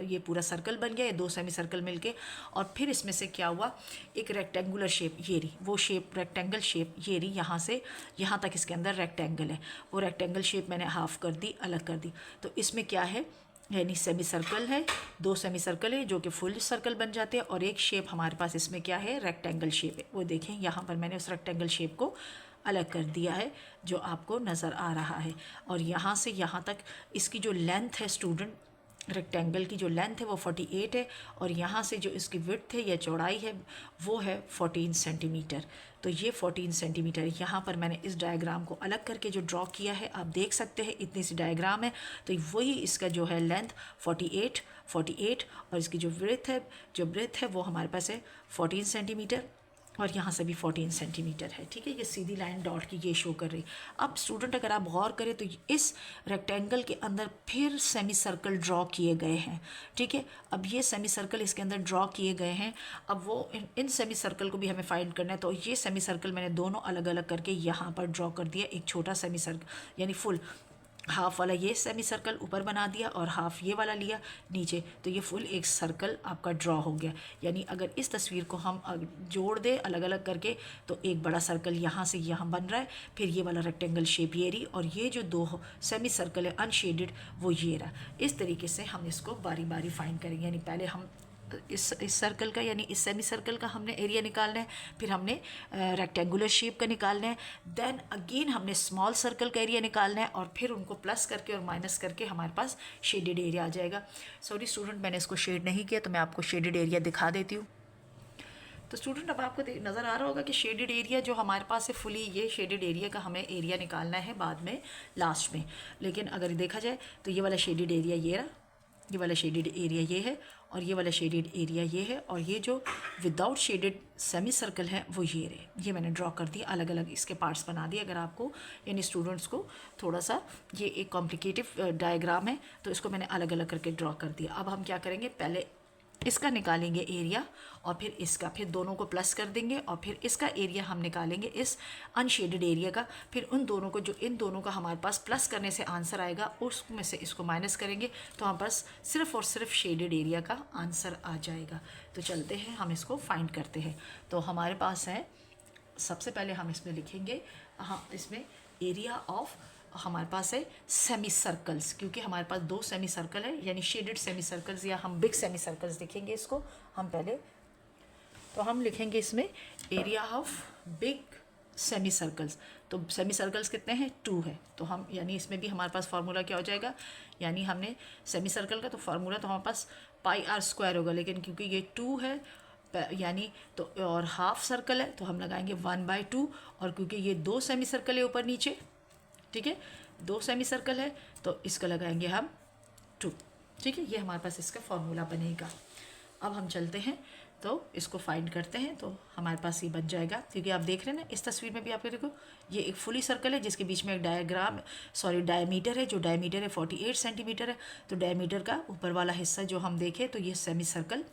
ये पूरा सर्कल बन गया, ये 2 सेमी सर्कल मिलके। और फिर इसमें से क्या हुआ, एक रेक्टेंगुलर शेप, ये रही वो शेप, रेक्टेंगल शेप ये रही, यहाँ से यहाँ तक इसके अंदर रेक्टेंगल है, वो रेक्टेंगल शेप मैंने हाफ कर दी, अलग कर दी। तो इसमें क्या है, यानी सेमी सर्कल है, 2 सेमी सर्कल है जो कि फुल सर्कल बन जाते हैं, और एक शेप हमारे पास इसमें क्या है, रेक्टेंगल शेप है। वो देखें यहाँ पर मैंने उस रेक्टेंगल शेप को अलग कर दिया है जो आपको नज़र आ रहा है। और यहाँ से यहाँ तक इसकी जो लेंथ है स्टूडेंट, रेक्टेंगल की जो लेंथ है वो 48 है, और यहाँ से जो इसकी विड्थ है या चौड़ाई है वो है 14 सेंटीमीटर। तो ये 14 सेंटीमीटर यहाँ पर मैंने इस डायग्राम को अलग करके जो ड्रॉ किया है, आप देख सकते हैं इतनी सी डायग्राम है। तो वही इसका जो है लेंथ 48 और इसकी जो ब्रेथ है वो हमारे पास है 14 सेंटीमीटर। और यहाँ से भी 14 सेंटीमीटर है, ठीक है। ये सीधी लाइन डॉट की ये शो कर रही। अब स्टूडेंट अगर आप गौर करें तो इस रेक्टेंगल के अंदर फिर सेमी सर्कल ड्रॉ किए गए हैं, ठीक है। अब ये सेमी सर्कल इसके अंदर ड्रॉ किए गए हैं। अब वो इन सेमी सर्कल को भी हमें फाइंड करना है। तो ये सेमी सर्कल मैंने दोनों अलग अलग करके यहाँ पर ड्रॉ कर दिया। एक छोटा सेमी सर्कल यानी फुल हाफ वाला ये सेमी सर्कल ऊपर बना दिया और हाफ ये वाला लिया नीचे, तो ये फुल एक सर्कल आपका ड्रॉ हो गया। यानी अगर इस तस्वीर को हम जोड़ दें अलग अलग करके तो एक बड़ा सर्कल यहाँ से यहाँ बन रहा है, फिर ये वाला रेक्टेंगल शेप ये रही, और ये जो दो सेमी सर्कल है अनशेडेड वो ये रहा। इस तरीके से हम इसको बारी बारी फाइंड करेंगे। यानी पहले हम इस सर्कल का यानी इस सेमी सर्कल का हमने एरिया निकालना है, फिर हमने रेक्टेंगुलर शेप का निकालना है, देन अगेन हमने स्मॉल सर्कल का एरिया निकालना है, और फिर उनको प्लस करके और माइनस करके हमारे पास शेडेड एरिया आ जाएगा। सॉरी स्टूडेंट, मैंने इसको शेड नहीं किया तो मैं आपको शेडेड एरिया दिखा देती हूँ। तो स्टूडेंट अब आपको नज़र आ रहा होगा कि शेडेड एरिया जो हमारे पास है फुली, ये शेडेड एरिया का हमें एरिया निकालना है बाद में लास्ट में। लेकिन अगर देखा जाए तो ये वाला शेडेड एरिया ये रहा, ये वाला शेडेड एरिया ये है, और ये वाला शेडेड एरिया ये है, और ये जो विदाउट शेडेड सेमी सर्कल है वो ये रहे। ये मैंने ड्रॉ कर दिया, अलग अलग इसके पार्ट्स बना दिए। अगर आपको यानी स्टूडेंट्स को थोड़ा सा ये एक कॉम्प्लिकेटिव डायग्राम है तो इसको मैंने अलग अलग करके ड्रॉ कर दिया। अब हम क्या करेंगे, पहले इसका निकालेंगे एरिया और फिर इसका, फिर दोनों को प्लस कर देंगे और फिर इसका एरिया हम निकालेंगे इस अनशेडेड एरिया का। फिर उन दोनों को, जो इन दोनों का हमारे पास प्लस करने से आंसर आएगा, उसमें से इसको माइनस करेंगे तो हमारे पास सिर्फ और सिर्फ शेडेड एरिया का आंसर आ जाएगा। तो चलते हैं हम इसको फाइंड करते हैं। तो हमारे पास है, सबसे पहले हम इसमें लिखेंगे, हाँ इसमें एरिया ऑफ हमारे पास है सेमी सर्कल्स, क्योंकि हमारे पास दो सेमी सर्कल है यानी शेडेड सेमी सर्कल्स, या हम बिग सेमी सर्कल्स लिखेंगे इसको हम पहले। तो हम लिखेंगे इसमें area of big semi circles. तो सेमी सर्कल्स कितने हैं, 2 है। तो हम यानी इसमें भी हमारे पास फार्मूला क्या हो जाएगा, यानी हमने सेमी सर्कल का तो फार्मूला तो हमारे पास πr² होगा, लेकिन क्योंकि ये 2 है यानी तो, और हाफ सर्कल है तो हम लगाएंगे 1/2, और क्योंकि ये 2 सेमी सर्कल है ऊपर नीचे, ठीक है, 2 सेमी सर्कल है तो इसका लगाएंगे हम 2, ठीक है। ये हमारे पास इसका फॉर्मूला बनेगा। अब हम चलते हैं तो इसको फाइंड करते हैं। तो हमारे पास ये बच जाएगा, क्योंकि आप देख रहे हैं ना इस तस्वीर में भी आपको देखो ये एक फुली सर्कल है जिसके बीच में एक डायमीटर है, जो डायमीटर है 48 सेंटीमीटर है। तो डायमीटर का ऊपर वाला हिस्सा जो हम देखें तो ये सेमी सर्कल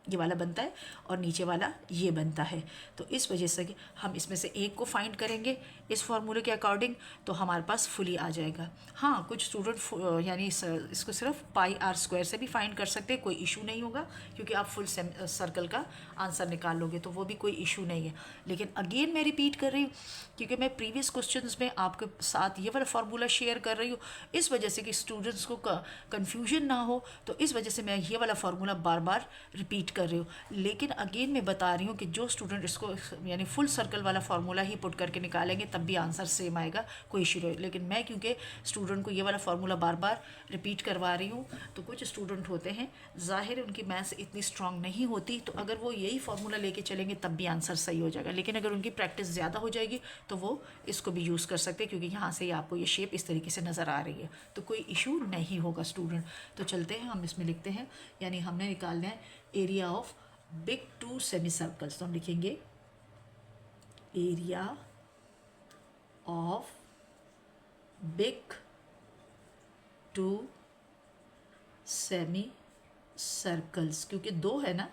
ये वाला बनता है और नीचे वाला ये बनता है। तो इस वजह से हम इसमें से एक को फाइंड करेंगे इस फार्मूले के अकॉर्डिंग तो हमारे पास फुली आ जाएगा। हाँ, कुछ स्टूडेंट यानी इसको सिर्फ πr² से भी फाइंड कर सकते हैं, कोई इशू नहीं होगा, क्योंकि आप फुल सर्कल का आंसर निकाल लोगे तो वो भी कोई इशू नहीं है। लेकिन अगेन मैं रिपीट कर रही हूँ, क्योंकि मैं प्रीवियस क्वेश्चंस में आपके साथ ये वाला फार्मूला शेयर कर रही हूँ, इस वजह से कि स्टूडेंट्स को कन्फ्यूजन ना हो, तो इस वजह से मैं ये वाला फार्मूला बार बार रिपीट कर रही हूँ। लेकिन अगेन मैं बता रही हूँ कि जो स्टूडेंट इसको यानी फुल सर्कल वाला फार्मूला ही पुट करके निकालेंगे तब भी आंसर सेम आएगा, कोई इशू नहीं। लेकिन मैं क्योंकि स्टूडेंट को ये वाला फार्मूला बार बार रिपीट करवा रही हूँ, तो कुछ स्टूडेंट होते हैं ज़ाहिर उनकी मैथ्स इतनी स्ट्रांग नहीं होती, तो अगर वो यही फार्मूला लेके चलेंगे तब भी आंसर सही हो जाएगा। लेकिन अगर उनकी प्रैक्टिस ज़्यादा हो जाएगी तो वो इसको भी यूज़ कर सकते हैं, क्योंकि यहाँ से आपको ये शेप इस तरीके से नज़र आ रही है, तो कोई इशू नहीं होगा स्टूडेंट। तो चलते हैं हम इसमें लिखते हैं, यानी हमने निकालना है area of big 2 semi circles. तो हम लिखेंगे area of big 2 semi circles, क्योंकि 2 है ना,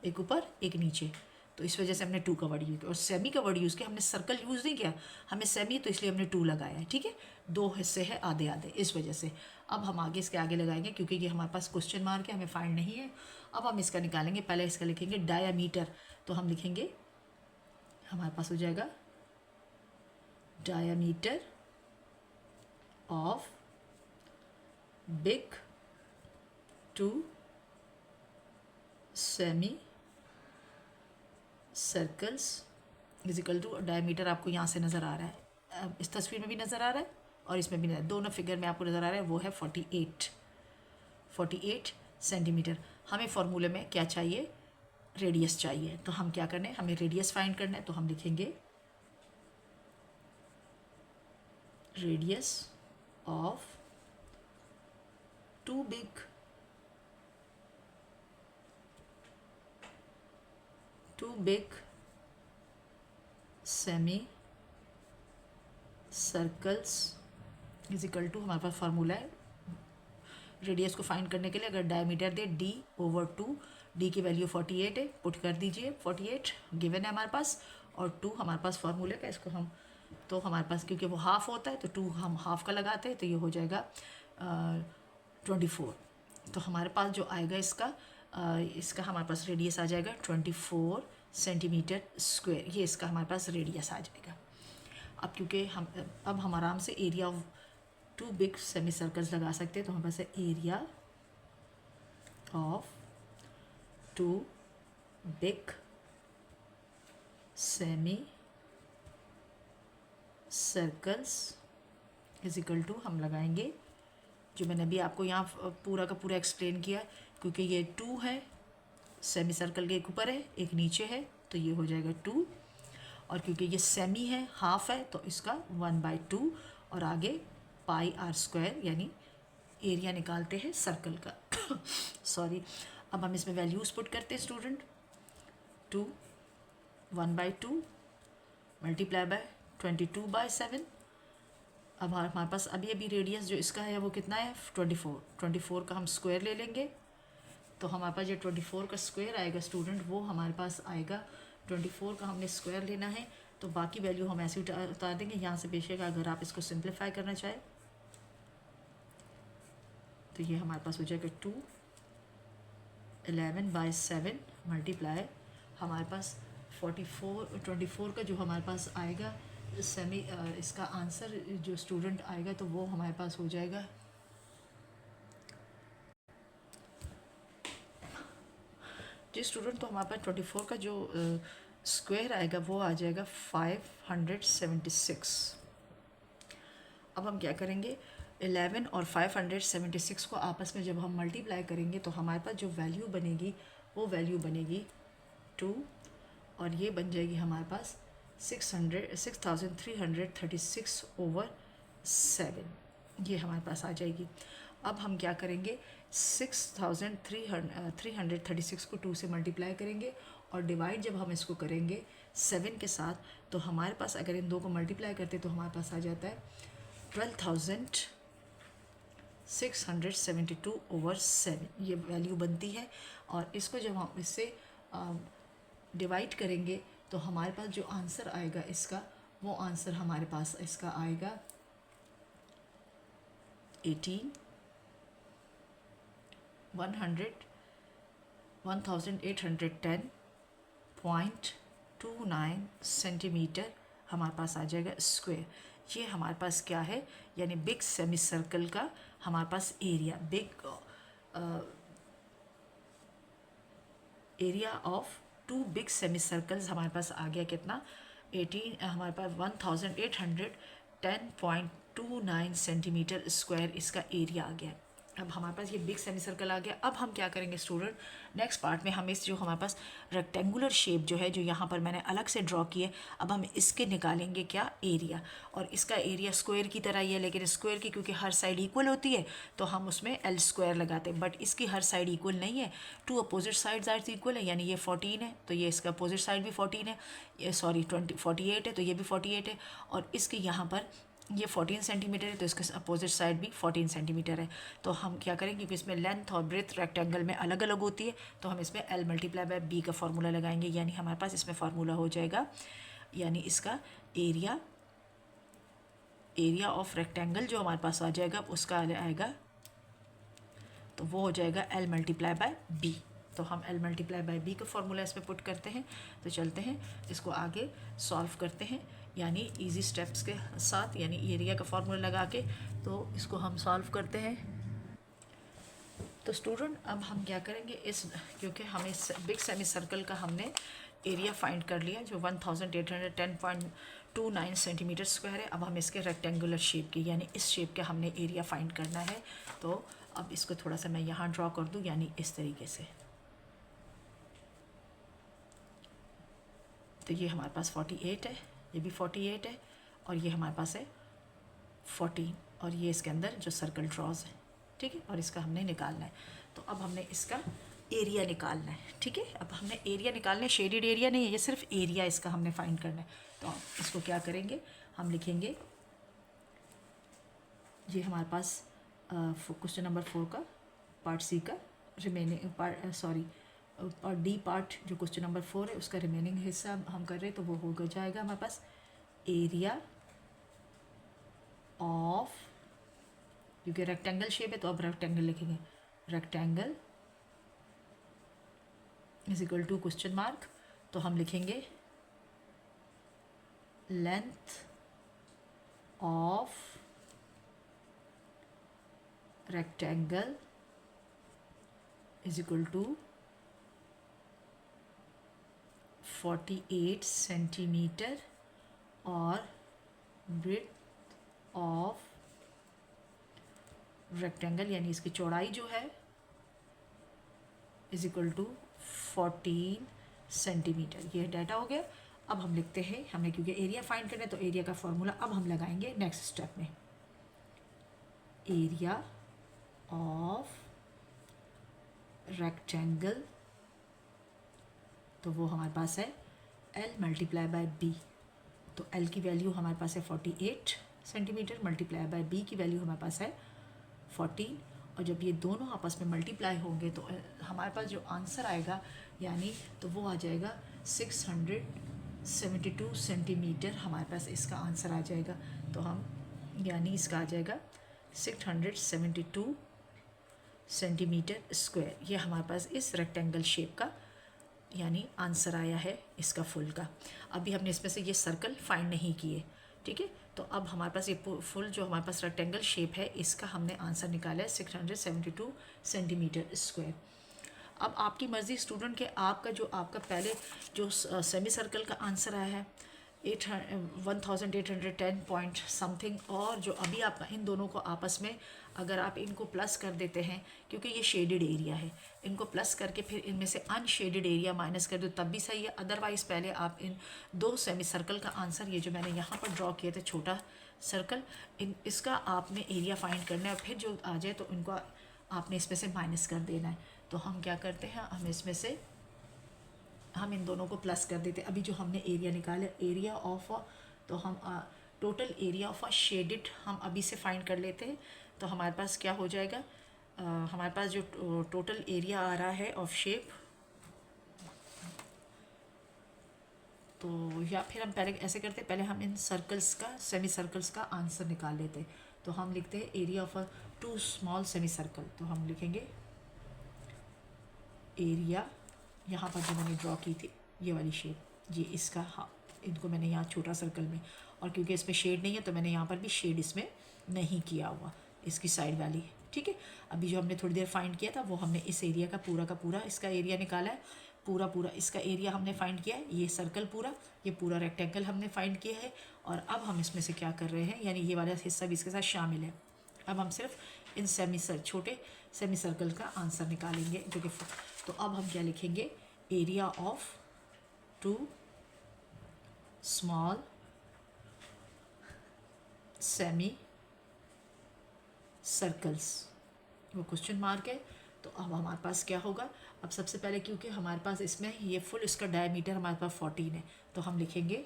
एक ऊपर एक नीचे, तो इस वजह से हमने 2 का वर्ड यूज़ किया। और सेमी का वर्ड यूज़ किया, हमने सर्कल यूज़ नहीं किया, हमें सेमी तो इसलिए हमने 2 लगाया है, ठीक है। 2 हिस्से हैं आधे आधे, इस वजह से। अब हम आगे इसके आगे लगाएंगे, क्योंकि ये हमारे पास क्वेश्चन मार्क है, हमें फाइंड नहीं है। अब हम इसका निकालेंगे, पहले इसका लिखेंगे डायामीटर। तो हम लिखेंगे, हमारे पास हो जाएगा diameter of big 2 semi circles is equal to, diameter आपको यहाँ से नज़र आ रहा है, इस तस्वीर में भी नज़र आ रहा है और इसमें भी नज़र, दोनों फिगर में आपको नज़र आ रहा है, वो है 48 सेंटीमीटर। हमें फॉर्मूले में क्या चाहिए, रेडियस चाहिए। तो हम क्या करने, हमें रेडियस फाइंड करना है। तो हम लिखेंगे radius of 2 big semi circles is equal to, हमारे पास फार्मूला है रेडियस को फाइंड करने के लिए, अगर डायमीटर दे d/2, d की वैल्यू 48 है, पुट कर दीजिए 48 गिवन है हमारे पास, और 2 हमारे पास फार्मूले का, इसको हम तो हमारे पास क्योंकि वो हाफ होता है तो 2 हम हाफ का लगाते हैं, तो ये हो जाएगा 24। तो हमारे पास जो आएगा इसका हमारे पास रेडियस आ जाएगा 24 सेंटीमीटर स्क्वायर, ये इसका हमारे पास रेडियस आ जाएगा। अब क्योंकि हम आराम से area of 2 big semi circles लगा सकते हैं, तो हमारे पास है area of 2 big semi circles is equal to, हम लगाएंगे जो मैंने अभी आपको यहाँ पूरा का पूरा एक्सप्लेन किया, क्योंकि ये 2 है, सेमी सर्कल के एक ऊपर है एक नीचे है, तो ये हो जाएगा 2, और क्योंकि ये सेमी है हाफ है तो इसका 1/2, और आगे πr², यानी एरिया निकालते हैं सर्कल का सॉरी। अब हम इसमें वैल्यूज़ पुट करते हैं स्टूडेंट, 2 1/2 मल्टीप्लाई बाय 22/7। अब हमारे पास अभी रेडियस जो इसका है वो कितना है 24 का हम स्क्वायर ले लेंगे, तो हमारे पास जो 24 का स्क्वायर आएगा स्टूडेंट, वो हमारे पास आएगा 24 का हमने स्क्वायर लेना है, तो बाकी वैल्यू हम ऐसे उतार देंगे यहाँ से बेशक, अगर आप इसको सिंप्लीफाई करना चाहें तो ये हमारे पास हो जाएगा 2 11/7 मल्टीप्लाई, हमारे पास 24 का जो हमारे पास आएगा सेमी, इसका आंसर जो स्टूडेंट आएगा तो वो हमारे पास हो जाएगा जी स्टूडेंट, तो हमारे पास 24 का जो स्क्वायर आएगा वो आ जाएगा 576। अब हम क्या करेंगे, 11 और 576 को आपस में जब हम मल्टीप्लाई करेंगे तो हमारे पास जो वैल्यू बनेगी वो वैल्यू बनेगी 2, और ये बन जाएगी हमारे पास 6336/7, ये हमारे पास आ जाएगी। अब हम क्या करेंगे, 6336 को 2 से मल्टीप्लाई करेंगे, और डिवाइड जब हम इसको करेंगे 7 के साथ, तो हमारे पास अगर इन दो को मल्टीप्लाई करते तो हमारे पास आ जाता है 12,672/7, ये वैल्यू बनती है। और इसको जब हम इससे डिवाइड करेंगे तो हमारे पास जो आंसर आएगा इसका, वो आंसर हमारे पास इसका आएगा 1810.29 सेंटीमीटर हमारे पास आ जाएगा स्क्वायर। ये हमारे पास क्या है, यानी बिग सेमी सर्कल का हमारे पास area, big area of 2 big semi circles हमारे पास आ गया कितना, हमारे पास 1810.29 सेंटीमीटर स्क्वायर इसका एरिया आ गया। अब हमारे पास ये बिग सेमी सर्कल आ गया। अब हम क्या करेंगे स्टूडेंट, नेक्स्ट पार्ट में हम इस जो हमारे पास रेक्टेंगुलर शेप जो है, जो यहाँ पर मैंने अलग से ड्रॉ की है, अब हम इसके निकालेंगे क्या, एरिया। और इसका एरिया स्क्वायर की तरह ही है, लेकिन स्क्वायर की क्योंकि हर साइड इक्वल होती है तो हम उसमें L² लगाते हैं, बट इसकी हर साइड इक्वल नहीं है, 2 अपोजिट साइड्स आर इक्वल है, यानी ये 14 है तो ये इसका अपोजिट साइड भी 14 है, ये सॉरी 48 है तो ये भी 48 है, और इसके यहाँ पर ये 14 सेंटीमीटर है तो इसका अपोजिट साइड भी 14 सेंटीमीटर है। तो हम क्या करेंगे, क्योंकि इसमें लेंथ और ब्रेथ रेक्टेंगल में अलग अलग होती है, तो हम इसमें L × B का फार्मूला लगाएंगे, यानी हमारे पास इसमें फार्मूला हो जाएगा, यानी इसका एरिया ऑफ रेक्टेंगल जो हमारे पास आ जाएगा उसका आएगा, तो वो हो जाएगा L × B। तो हम L × B का फार्मूला इसमें पुट करते हैं। तो चलते हैं इसको आगे सॉल्व करते हैं, यानी इजी स्टेप्स के साथ, यानी एरिया का फार्मूला लगा के तो इसको हम सॉल्व करते हैं। तो स्टूडेंट अब हम क्या करेंगे, इस क्योंकि हमें बिग सेमी सर्कल का हमने एरिया फाइंड कर लिया जो 1810.29 सेंटीमीटर स्क्वायर है। अब हम इसके रेक्टेंगुलर शेप की, यानी इस शेप का हमने एरिया फाइंड करना है। तो अब इसको थोड़ा सा मैं यहाँ ड्रॉ कर दूँ, यानी इस तरीके से। तो ये हमारे पास 48 है, ये भी 48 है, और ये हमारे पास है 14, और ये इसके अंदर जो सर्कल ड्रॉज है, ठीक है, और इसका हमने निकालना है। तो अब हमने इसका एरिया निकालना है। ठीक है, अब हमने एरिया निकालना है, शेडेड एरिया नहीं है, ये सिर्फ एरिया इसका हमने फाइंड करना है। तो हम इसको क्या करेंगे, हम लिखेंगे ये हमारे पास क्वेश्चन नंबर 4 का पार्ट सी का रिमेनिंग पार्ट, सॉरी और डी पार्ट जो क्वेश्चन नंबर 4 है उसका रिमेनिंग हिस्सा हम कर रहे हैं, तो वो हो जाएगा हमारे पास एरिया ऑफ, क्योंकि रेक्टेंगल शेप है तो अब रेक्टेंगल लिखेंगे, rectangle is equal to question mark, तो हम लिखेंगे length of rectangle is equal to 48 centimetre और ब्रेड्थ ऑफ रेक्टेंगल यानी इसकी चौड़ाई जो है इज इक्वल टू 14 सेंटीमीटर। ये डाटा हो गया। अब हम लिखते हैं, हमें क्योंकि एरिया फाइंड करना है तो एरिया का फॉर्मूला अब हम लगाएंगे नेक्स्ट स्टेप में। एरिया ऑफ रेक्टेंगल, तो वो हमारे पास है L मल्टीप्लाई बाय B, तो L की वैल्यू हमारे पास है 48 सेंटीमीटर मल्टीप्लाई बाय B की वैल्यू हमारे पास है 14, और जब ये दोनों आपस में मल्टीप्लाई होंगे तो हमारे पास जो आंसर आएगा यानी तो वो आ जाएगा 672 सेंटीमीटर हमारे पास इसका आंसर आ जाएगा। तो हम यानी इसका आ जाएगा 672 सेंटीमीटर स्क्वायर, ये हमारे पास इस रेक्टेंगल शेप का यानी आंसर आया है इसका फुल का। अभी हमने इसमें से ये सर्कल फाइंड नहीं किए, ठीक है। तो अब हमारे पास ये फुल जो हमारे पास रेक्टेंगल शेप है इसका हमने आंसर निकाला है 672 सेंटीमीटर स्क्वायर। अब आपकी मर्ज़ी स्टूडेंट के आपका जो आपका पहले जो सेमी सर्कल का आंसर आया है 1810 पॉइंट समथिंग, और जो अभी आपका इन दोनों को आपस में अगर आप इनको प्लस कर देते हैं, क्योंकि ये शेडेड एरिया है, इनको प्लस करके फिर इनमें से अनशेडेड एरिया माइनस कर दो तब भी सही है। अदरवाइज़ पहले आप इन दो सेमी सर्कल का आंसर, ये जो मैंने यहाँ पर ड्रॉ किए थे छोटा सर्कल, इसका आपने एरिया फाइंड करना है, फिर जो आ जाए तो इनको आपने इसमें से माइनस कर देना है। तो हम क्या करते हैं, हम इसमें से हम इन दोनों को प्लस कर देते हैं। अभी जो हमने एरिया निकाला एरिया ऑफ, तो हम टोटल एरिया ऑफ शेडेड हम अभी से फाइंड कर लेते हैं। तो हमारे पास क्या हो जाएगा, हमारे पास जो टोटल एरिया आ रहा है ऑफ शेप, तो या फिर हम पहले ऐसे करते हैं, पहले हम इन सर्कल्स का सेमी सर्कल्स का आंसर निकाल लेते हैं। तो हम लिखते हैं area of 2 small semi circle, तो हम लिखेंगे एरिया, यहाँ पर जो मैंने ड्रॉ की थी ये वाली शेप, ये इसका, हाँ इनको मैंने यहाँ छोटा सर्कल में, और क्योंकि इसमें शेड नहीं है तो मैंने यहाँ पर भी शेड इसमें नहीं किया हुआ, इसकी साइड वाली, ठीक है। अभी जो हमने थोड़ी देर फाइंड किया था वो हमने इस एरिया का पूरा इसका एरिया निकाला है, पूरा इसका एरिया हमने फाइंड किया है, ये सर्कल ये पूरा रेक्टेंगल हमने फाइंड किया है। और अब हम इसमें से क्या कर रहे हैं, यानी ये वाला हिस्सा भी इसके साथ शामिल है। अब हम सिर्फ इन छोटे सेमी सर्कल का आंसर निकालेंगे जो कि, तो अब हम क्या लिखेंगे, area of 2 small semi circles, वो क्वेश्चन मार्क है। तो अब हमारे पास क्या होगा, अब सबसे पहले क्योंकि हमारे पास इसमें ये फुल इसका डायमीटर हमारे पास 14 है, तो हम लिखेंगे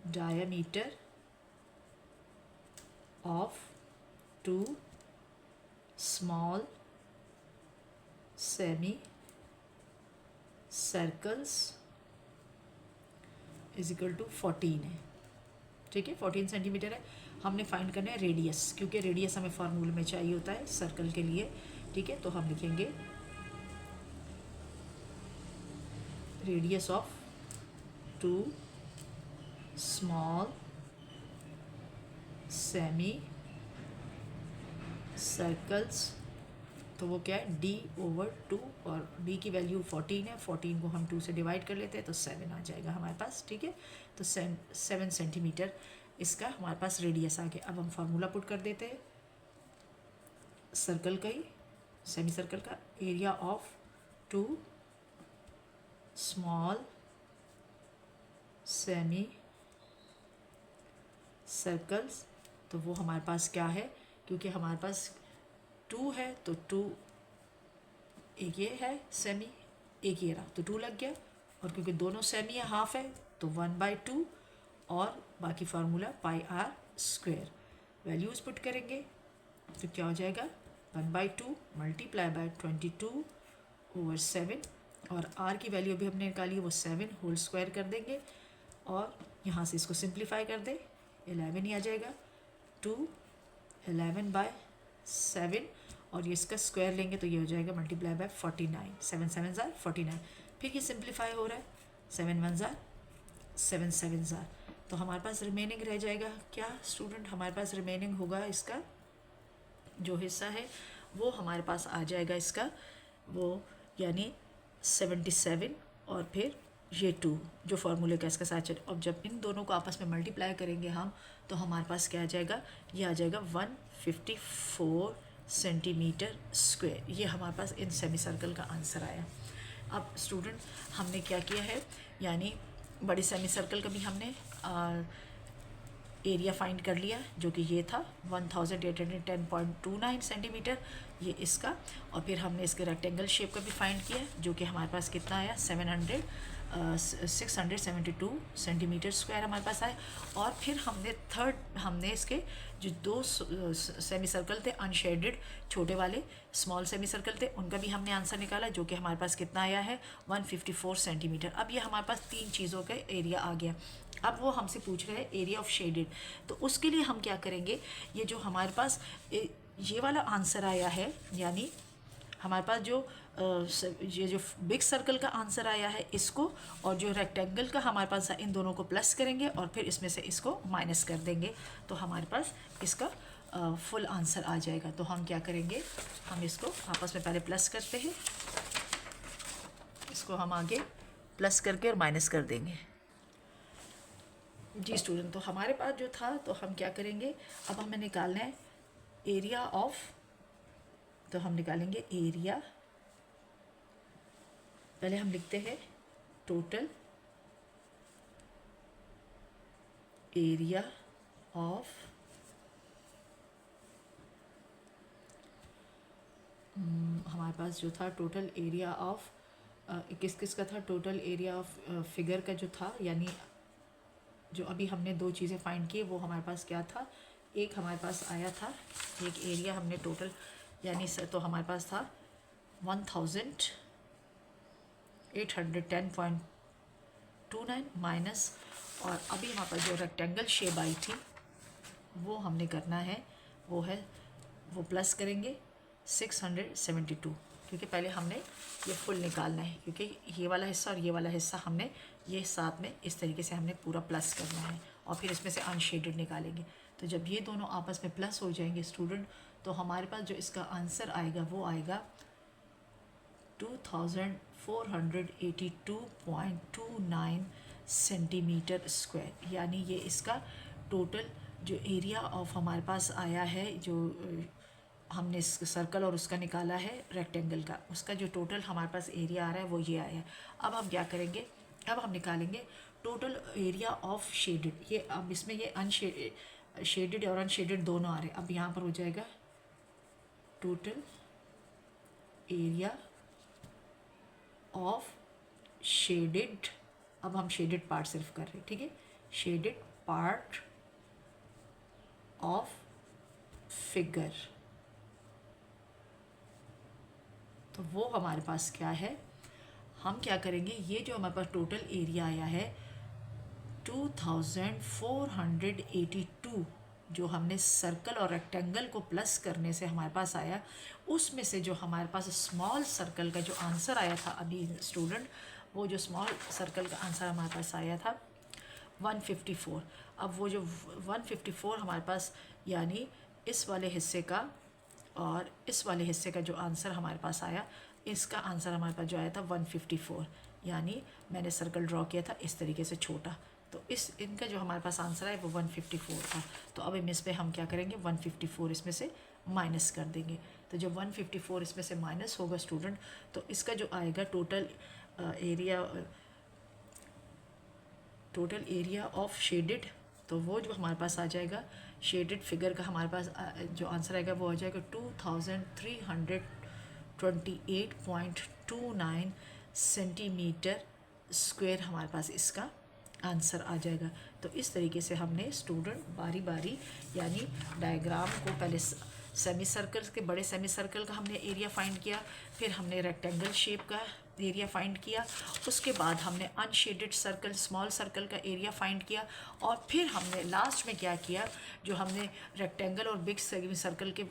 diameter of 2 small semi circles is equal to 14 है, ठीक है, 14 सेंटीमीटर है। हमने फाइंड करना है रेडियस, क्योंकि रेडियस हमें फार्मूले में चाहिए होता है सर्कल के लिए, ठीक है। तो हम लिखेंगे radius of 2 small semi circles, तो वो क्या है d/2, और d की वैल्यू 14 है, 14 को हम 2 से डिवाइड कर लेते हैं तो 7 आ जाएगा हमारे पास, ठीक है। तो 7 सेंटीमीटर इसका हमारे पास रेडियस आ गया। अब हम फार्मूला पुट कर देते हैं सर्कल का ही, सेमी सर्कल का, area of 2 small semi circles, तो वो हमारे पास क्या है, क्योंकि हमारे पास 2 है तो 2 एक ये है सेमी, एक ये रहा, तो 2 लग गया। और क्योंकि दोनों सेमी है, हाफ है, तो 1/2 और बाकी formula pi r square. Values put करेंगे तो क्या हो जाएगा 1/2 मल्टीप्लाई बाय 22/7 और आर की वैल्यू अभी हमने निकाली है वो 7 होल स्क्वायर कर देंगे और यहाँ से इसको सिंप्लीफाई कर दे 11 ही आ जाएगा। 2 11/7 और ये इसका स्क्वायर लेंगे तो ये हो जाएगा मल्टीप्लाई बाय 49, 7 7 49। फिर ये सिंप्लीफाई हो रहा है 7 1 7 7 तो हमारे पास रिमेनिंग रह जाएगा क्या स्टूडेंट, हमारे पास रिमेनिंग होगा इसका जो हिस्सा है वो हमारे पास आ जाएगा इसका वो यानी 77 और फिर ये 2 जो फार्मूले का इसका साथ चले। अब जब इन दोनों को आपस में मल्टीप्लाई करेंगे हम तो हमारे पास क्या आ जाएगा, ये आ जाएगा 154 सेंटीमीटर स्क्वायर। ये हमारे पास इन सेमी सर्कल का आंसर आया। अब स्टूडेंट हमने क्या किया है, यानी बड़े सेमी सर्कल का भी हमने एरिया फाइंड कर लिया जो कि ये था 1810.29 सेंटीमीटर ये इसका। और फिर हमने इसके रेक्टेंगल शेप का भी फाइंड किया जो कि हमारे पास कितना आया 672 सेंटीमीटर स्क्वायर हमारे पास आए। और फिर हमने इसके जो 2 सेमी सर्कल थे अनशेडेड छोटे वाले स्मॉल सेमी सर्कल थे उनका भी हमने आंसर निकाला जो कि हमारे पास कितना आया है 154 सेंटीमीटर। अब ये हमारे पास 3 चीज़ों का एरिया आ गया। अब वो हमसे पूछ रहे हैं एरिया ऑफ शेडेड, तो उसके लिए हम क्या करेंगे, ये जो हमारे पास ये वाला आंसर आया है यानी हमारे पास जो ये जो बिग सर्कल का आंसर आया है इसको और जो रेक्टेंगल का हमारे पास इन दोनों को प्लस करेंगे और फिर इसमें से इसको माइनस कर देंगे तो हमारे पास इसका फुल आंसर आ जाएगा। तो हम क्या करेंगे, हम इसको आपस में पहले प्लस करते हैं, इसको हम आगे प्लस करके और माइनस कर देंगे। जी स्टूडेंट, तो हमारे पास जो था तो हम क्या करेंगे, अब हमें निकालना है एरिया ऑफ, तो हम निकालेंगे एरिया, पहले हम लिखते हैं टोटल एरिया ऑफ हमारे पास जो था टोटल एरिया ऑफ किस किस का था, टोटल एरिया ऑफ फिगर का जो था, यानी जो अभी हमने 2 चीज़ें फाइंड की वो हमारे पास क्या था, एक हमारे पास आया था एक एरिया हमने टोटल यानी तो हमारे पास था 1810.29 माइनस, और अभी हमारे पास जो रेक्टेंगल शेप आई थी वो हमने करना है वो प्लस करेंगे 672 क्योंकि पहले हमने ये फुल निकालना है क्योंकि ये वाला हिस्सा और ये वाला हिस्सा हमने ये साथ में इस तरीके से हमने पूरा प्लस करना है और फिर इसमें से अनशेडेड निकालेंगे। तो जब ये दोनों आपस में प्लस हो जाएंगे स्टूडेंट तो हमारे पास जो इसका आंसर आएगा वो आएगा 2482.29 सेंटीमीटर स्क्वायर, यानी ये इसका टोटल जो एरिया ऑफ हमारे पास आया है, जो हमने इस सर्कल और उसका निकाला है रेक्टेंगल का, उसका जो टोटल हमारे पास एरिया आ रहा है वो ये आया है। अब हम क्या करेंगे, अब हम निकालेंगे टोटल एरिया ऑफ शेडेड। ये अब इसमें ये शेडेड और अनशेडेड दोनों आ रहे हैं। अब यहाँ पर हो जाएगा टोटल एरिया ऑफ शेडेड, अब हम शेडेड पार्ट सिर्फ कर रहे हैं, ठीक है, शेडेड पार्ट ऑफ फिगर, तो वो हमारे पास क्या है, हम क्या करेंगे, ये जो हमारे पास टोटल एरिया आया है 2482 जो हमने सर्कल और रेक्टेंगल को प्लस करने से हमारे पास आया, उसमें से जो हमारे पास स्मॉल सर्कल का जो आंसर आया था अभी स्टूडेंट, वो जो स्मॉल सर्कल का आंसर हमारे पास आया था 154। अब वो जो 154 हमारे पास यानी इस वाले हिस्से का और इस वाले हिस्से का जो आंसर हमारे पास आया, इसका आंसर हमारे पास जो आया था 154, यानी मैंने सर्कल ड्रॉ किया था इस तरीके से छोटा, तो इनका जो हमारे पास आंसर है वो 154 था। तो अब इस पे हम क्या करेंगे 154 इसमें से माइनस कर देंगे। तो जब 154 इसमें से माइनस होगा स्टूडेंट तो इसका जो आएगा टोटल एरिया ऑफ शेडेड, तो वो जो हमारे पास आ जाएगा शेडेड फिगर का हमारे पास जो आंसर आएगा वो आ जाएगा 28.29 सेंटीमीटर स्क्वायर हमारे पास इसका आंसर आ जाएगा। तो इस तरीके से हमने स्टूडेंट बारी बारी यानी डायग्राम को पहले सेमी सर्कल के बड़े सेमी सर्कल का हमने एरिया फाइंड किया, फिर हमने रेक्टेंगल शेप का एरिया फाइंड किया, उसके बाद हमने अनशेडेड सर्कल स्मॉल सर्कल का एरिया फाइंड किया, और फिर हमने लास्ट में क्या किया, जो हमने रेक्टेंगल और बिग सेमी सर्कल के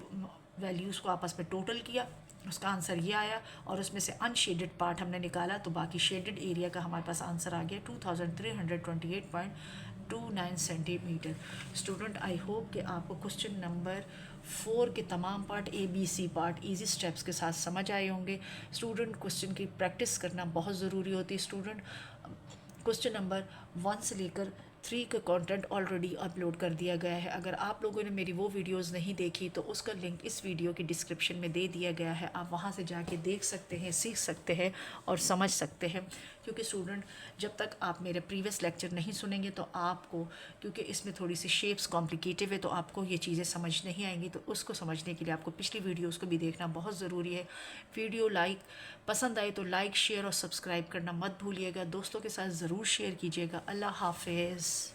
वैल्यूज़ को आपस में टोटल किया, उसका आंसर ये आया, और उसमें से अनशेडेड पार्ट हमने निकाला, तो बाकी शेडेड एरिया का हमारे पास आंसर आ गया 2328.29 सेंटीमीटर। स्टूडेंट आई होप कि आपको क्वेश्चन नंबर 4 के तमाम part ABC part easy steps के साथ समझ आए होंगे। स्टूडेंट क्वेश्चन की प्रैक्टिस करना बहुत ज़रूरी होती है। स्टूडेंट क्वेश्चन नंबर 1 से लेकर 3 का कंटेंट ऑलरेडी अपलोड कर दिया गया है। अगर आप लोगों ने मेरी वो वीडियोस नहीं देखी तो उसका लिंक इस वीडियो की डिस्क्रिप्शन में दे दिया गया है, आप वहाँ से जाके देख सकते हैं, सीख सकते हैं और समझ सकते हैं। क्योंकि स्टूडेंट जब तक आप मेरे प्रीवियस लेक्चर नहीं सुनेंगे तो आपको, क्योंकि इसमें थोड़ी सी शेप्स कॉम्प्लिकेटेड है, तो आपको ये चीज़ें समझ नहीं आएंगी। तो उसको समझने के लिए आपको पिछली वीडियोज़ को भी देखना बहुत ज़रूरी है। वीडियो पसंद आए तो लाइक शेयर और सब्सक्राइब करना मत भूलिएगा। दोस्तों के साथ ज़रूर शेयर कीजिएगा। अल्लाह हाफिज़।